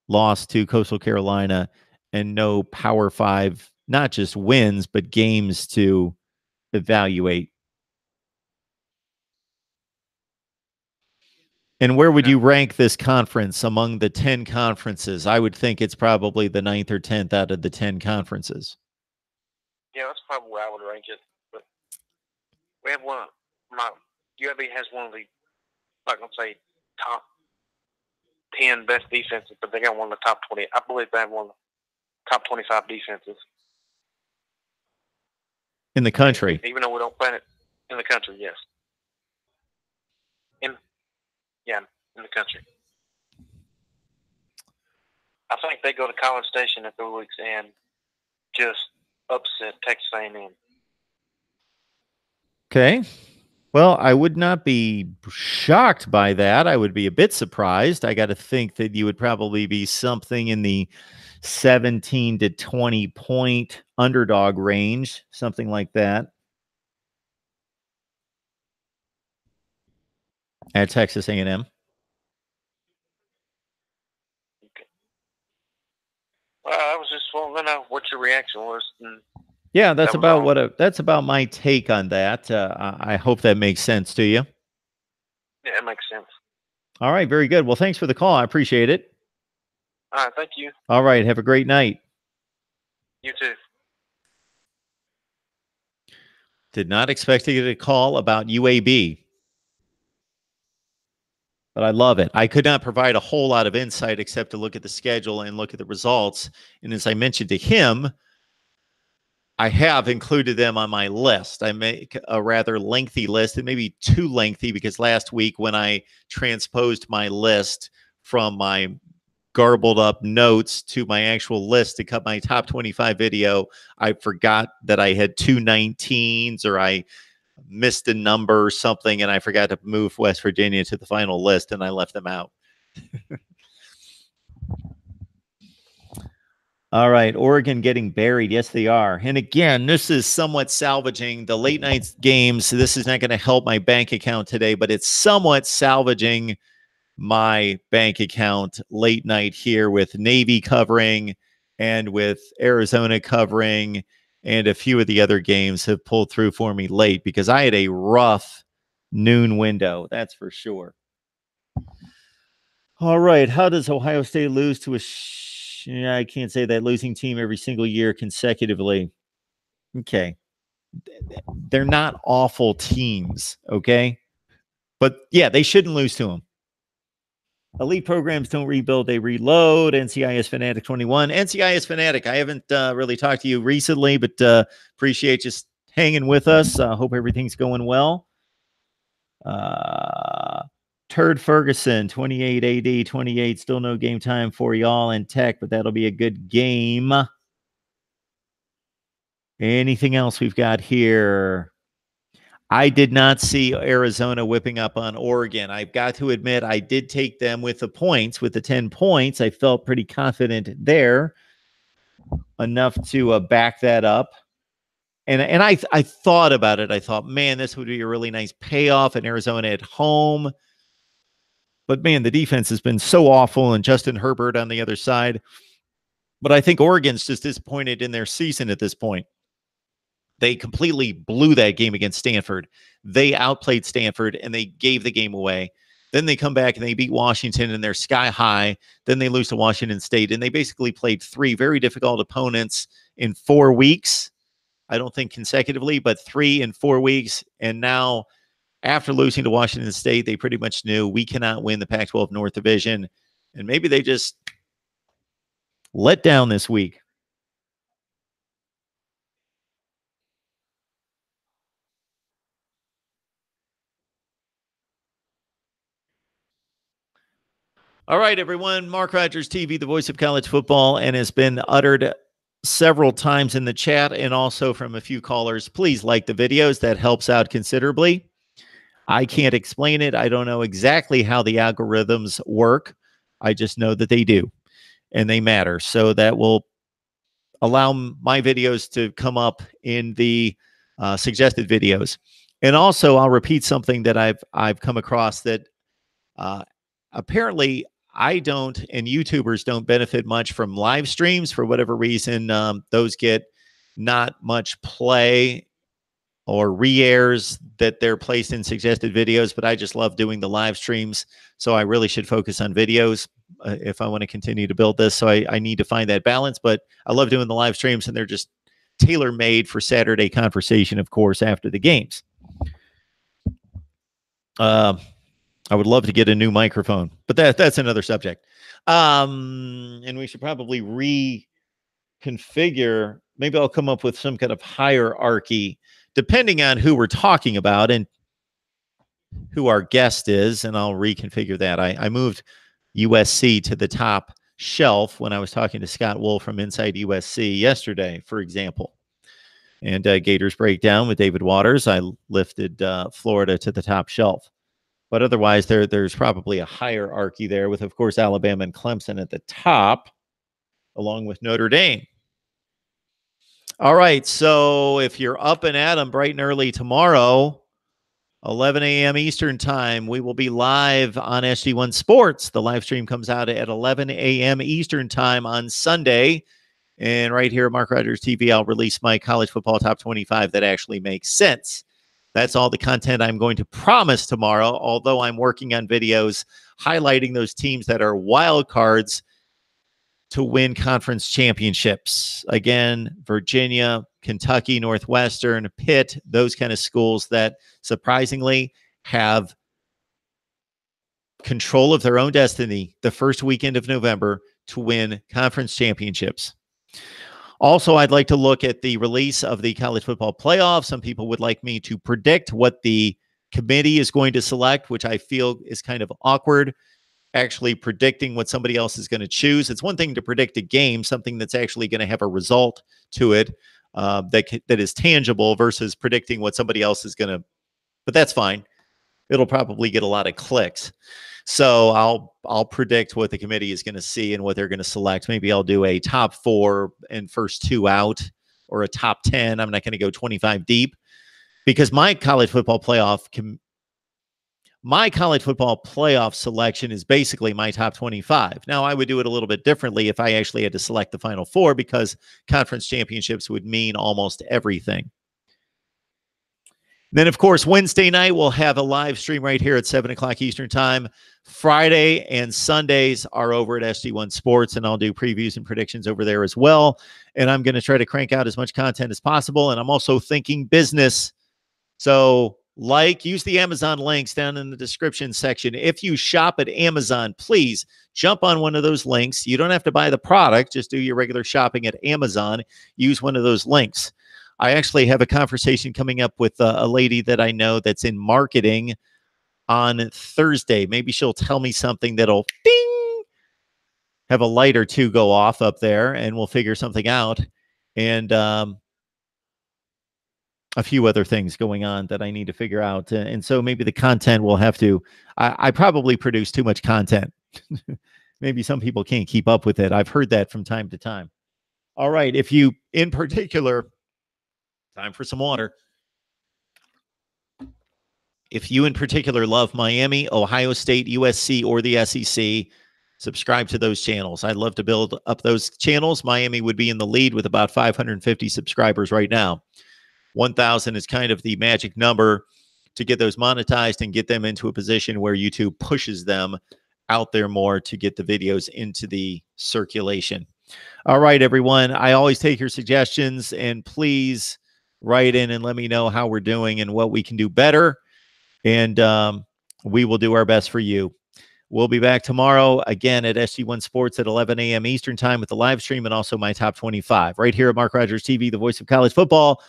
loss to Coastal Carolina and no Power 5, not just wins, but games to evaluate. And where would you rank this conference among the 10 conferences? I would think it's probably the 9th or 10th out of the 10 conferences. Yeah, that's probably where I would rank it. But we have UAB has one of the, I'm not going to say top 10 best defenses, but they got one of the top 20. I believe they have one of the top 25 defenses. In the country? Even though we don't play it in the country, yes. in the country. I think they go to College Station in 3 weeks and just upset Texas A&M. Okay. Well, I would not be shocked by that. I would be a bit surprised. I got to think that you would probably be something in the 17 to 20 point underdog range, something like that, at Texas A&M. Okay. Well, I was just wanting to know what your reaction was. Yeah, that's about my take on that. I hope that makes sense to you. Yeah, it makes sense. All right, very good. Well, thanks for the call. I appreciate it. All right, thank you. All right, have a great night. You too. Did not expect to get a call about UAB, but I love it. I could not provide a whole lot of insight except to look at the schedule and look at the results. And as I mentioned to him, I have included them on my list. I make a rather lengthy list. It may be too lengthy because last week when I transposed my list from my garbled up notes to my actual list to cut my top 25 video, I forgot that I had 219s, or I missed a number or something, and I forgot to move West Virginia to the final list, and I left them out. All right, Oregon getting buried. Yes, they are. And again, this is somewhat salvaging the late night games. This is not going to help my bank account today, but it's somewhat salvaging my bank account late night here with Navy covering and with Arizona covering, and a few of the other games have pulled through for me late because I had a rough noon window. That's for sure. All right. How does Ohio State lose to I can't say that, losing team every single year consecutively? Okay. They're not awful teams. Okay. But yeah, they shouldn't lose to them. Elite programs don't rebuild, they reload. NCIS Fanatic 21. NCIS Fanatic, I haven't really talked to you recently, but appreciate just hanging with us. Hope everything's going well. Turd Ferguson, 28 AD, 28. Still no game time for y'all in tech, but that'll be a good game. Anything else we've got here? I did not see Arizona whipping up on Oregon. I've got to admit, I did take them with the points, with the 10 points. I felt pretty confident there, enough to back that up. And I thought about it. I thought, man, this would be a really nice payoff in Arizona at home. But man, the defense has been so awful, and Justin Herbert on the other side. But I think Oregon's just disappointed in their season at this point. They completely blew that game against Stanford. They outplayed Stanford, and they gave the game away. Then they come back and they beat Washington, and they're sky high. Then they lose to Washington State, and they basically played 3 very difficult opponents in 4 weeks. I don't think consecutively, but 3 in 4 weeks. And now, after losing to Washington State, they pretty much knew we cannot win the Pac-12 North Division. And maybe they just let down this week. All right, everyone. Mark Rogers TV, the voice of college football, and has been uttered several times in the chat and also from a few callers. Please like the videos. That helps out considerably. I can't explain it. I don't know exactly how the algorithms work. I just know that they do, and they matter. So that will allow my videos to come up in the suggested videos. And also, I'll repeat something that I've come across, that apparently I don't, and YouTubers don't benefit much from live streams for whatever reason. Those get not much play or re-airs that they're placed in suggested videos, but I just love doing the live streams. So I really should focus on videos if I want to continue to build this. So I need to find that balance, but I love doing the live streams, and they're just tailor-made for Saturday conversation, of course, after the games. I would love to get a new microphone, but that's another subject. And we should probably reconfigure. Maybe I'll come up with some kind of hierarchy depending on who we're talking about. And who our guest is, and I'll reconfigure that. I moved USC to the top shelf when I was talking to Scott Wolf from Inside USC yesterday, for example. And Gators Breakdown with David Waters, I lifted Florida to the top shelf. But otherwise, there's probably a hierarchy there with, of course, Alabama and Clemson at the top, along with Notre Dame. All right, so if you're up and at 'em bright and early tomorrow, 11 a.m. Eastern time, we will be live on SG1 Sports. The live stream comes out at 11 a.m. Eastern time on Sunday. And right here at Mark Rogers TV, I'll release my college football top 25 that actually makes sense. That's all the content I'm going to promise tomorrow, although I'm working on videos highlighting those teams that are wild cards to win conference championships. Again, Virginia, Kentucky, Northwestern, Pitt, those kind of schools that surprisingly have control of their own destiny the first weekend of November to win conference championships. Also, I'd like to look at the release of the college football playoff. Some people would like me to predict what the committee is going to select, which I feel is kind of awkward, actually predicting what somebody else is going to choose. It's one thing to predict a game, something that's actually going to have a result to it that is tangible, versus predicting what somebody else is going to, but that's fine. It'll probably get a lot of clicks. So I'll predict what the committee is going to see and what they're going to select. Maybe I'll do a top 4 and first 2 out, or a top 10. I'm not going to go 25 deep, because my college football playoff selection is basically my top 25. Now, I would do it a little bit differently if I actually had to select the final 4, because conference championships would mean almost everything. Then, of course, Wednesday night, we'll have a live stream right here at 7 o'clock Eastern time. Friday and Sundays are over at SG1 Sports, and I'll do previews and predictions over there as well. And I'm going to try to crank out as much content as possible. And I'm also thinking business. So, use the Amazon links down in the description section. If you shop at Amazon, please jump on one of those links. You don't have to buy the product. Just do your regular shopping at Amazon. Use one of those links. I actually have a conversation coming up with a lady that I know that's in marketing on Thursday. Maybe she'll tell me something that'll ding, have a light or two go off up there, and we'll figure something out. And a few other things going on that I need to figure out. And so maybe the content will have to, I probably produce too much content. Maybe some people can't keep up with it. I've heard that from time to time. All right. If you, in particular, time for some water. If you in particular love Miami, Ohio State, USC, or the SEC, subscribe to those channels. I'd love to build up those channels. Miami would be in the lead with about 550 subscribers right now. 1,000 is kind of the magic number to get those monetized and get them into a position where YouTube pushes them out there more to get the videos into the circulation. All right, everyone. I always take your suggestions, and please write in and let me know how we're doing and what we can do better. And we will do our best for you. We'll be back tomorrow again at SG1 Sports at 11 a.m. Eastern time with the live stream, and also my top 25 right here at Mark Rogers TV, the voice of college football.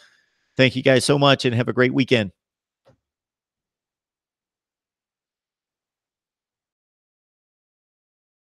Thank you guys so much, and have a great weekend.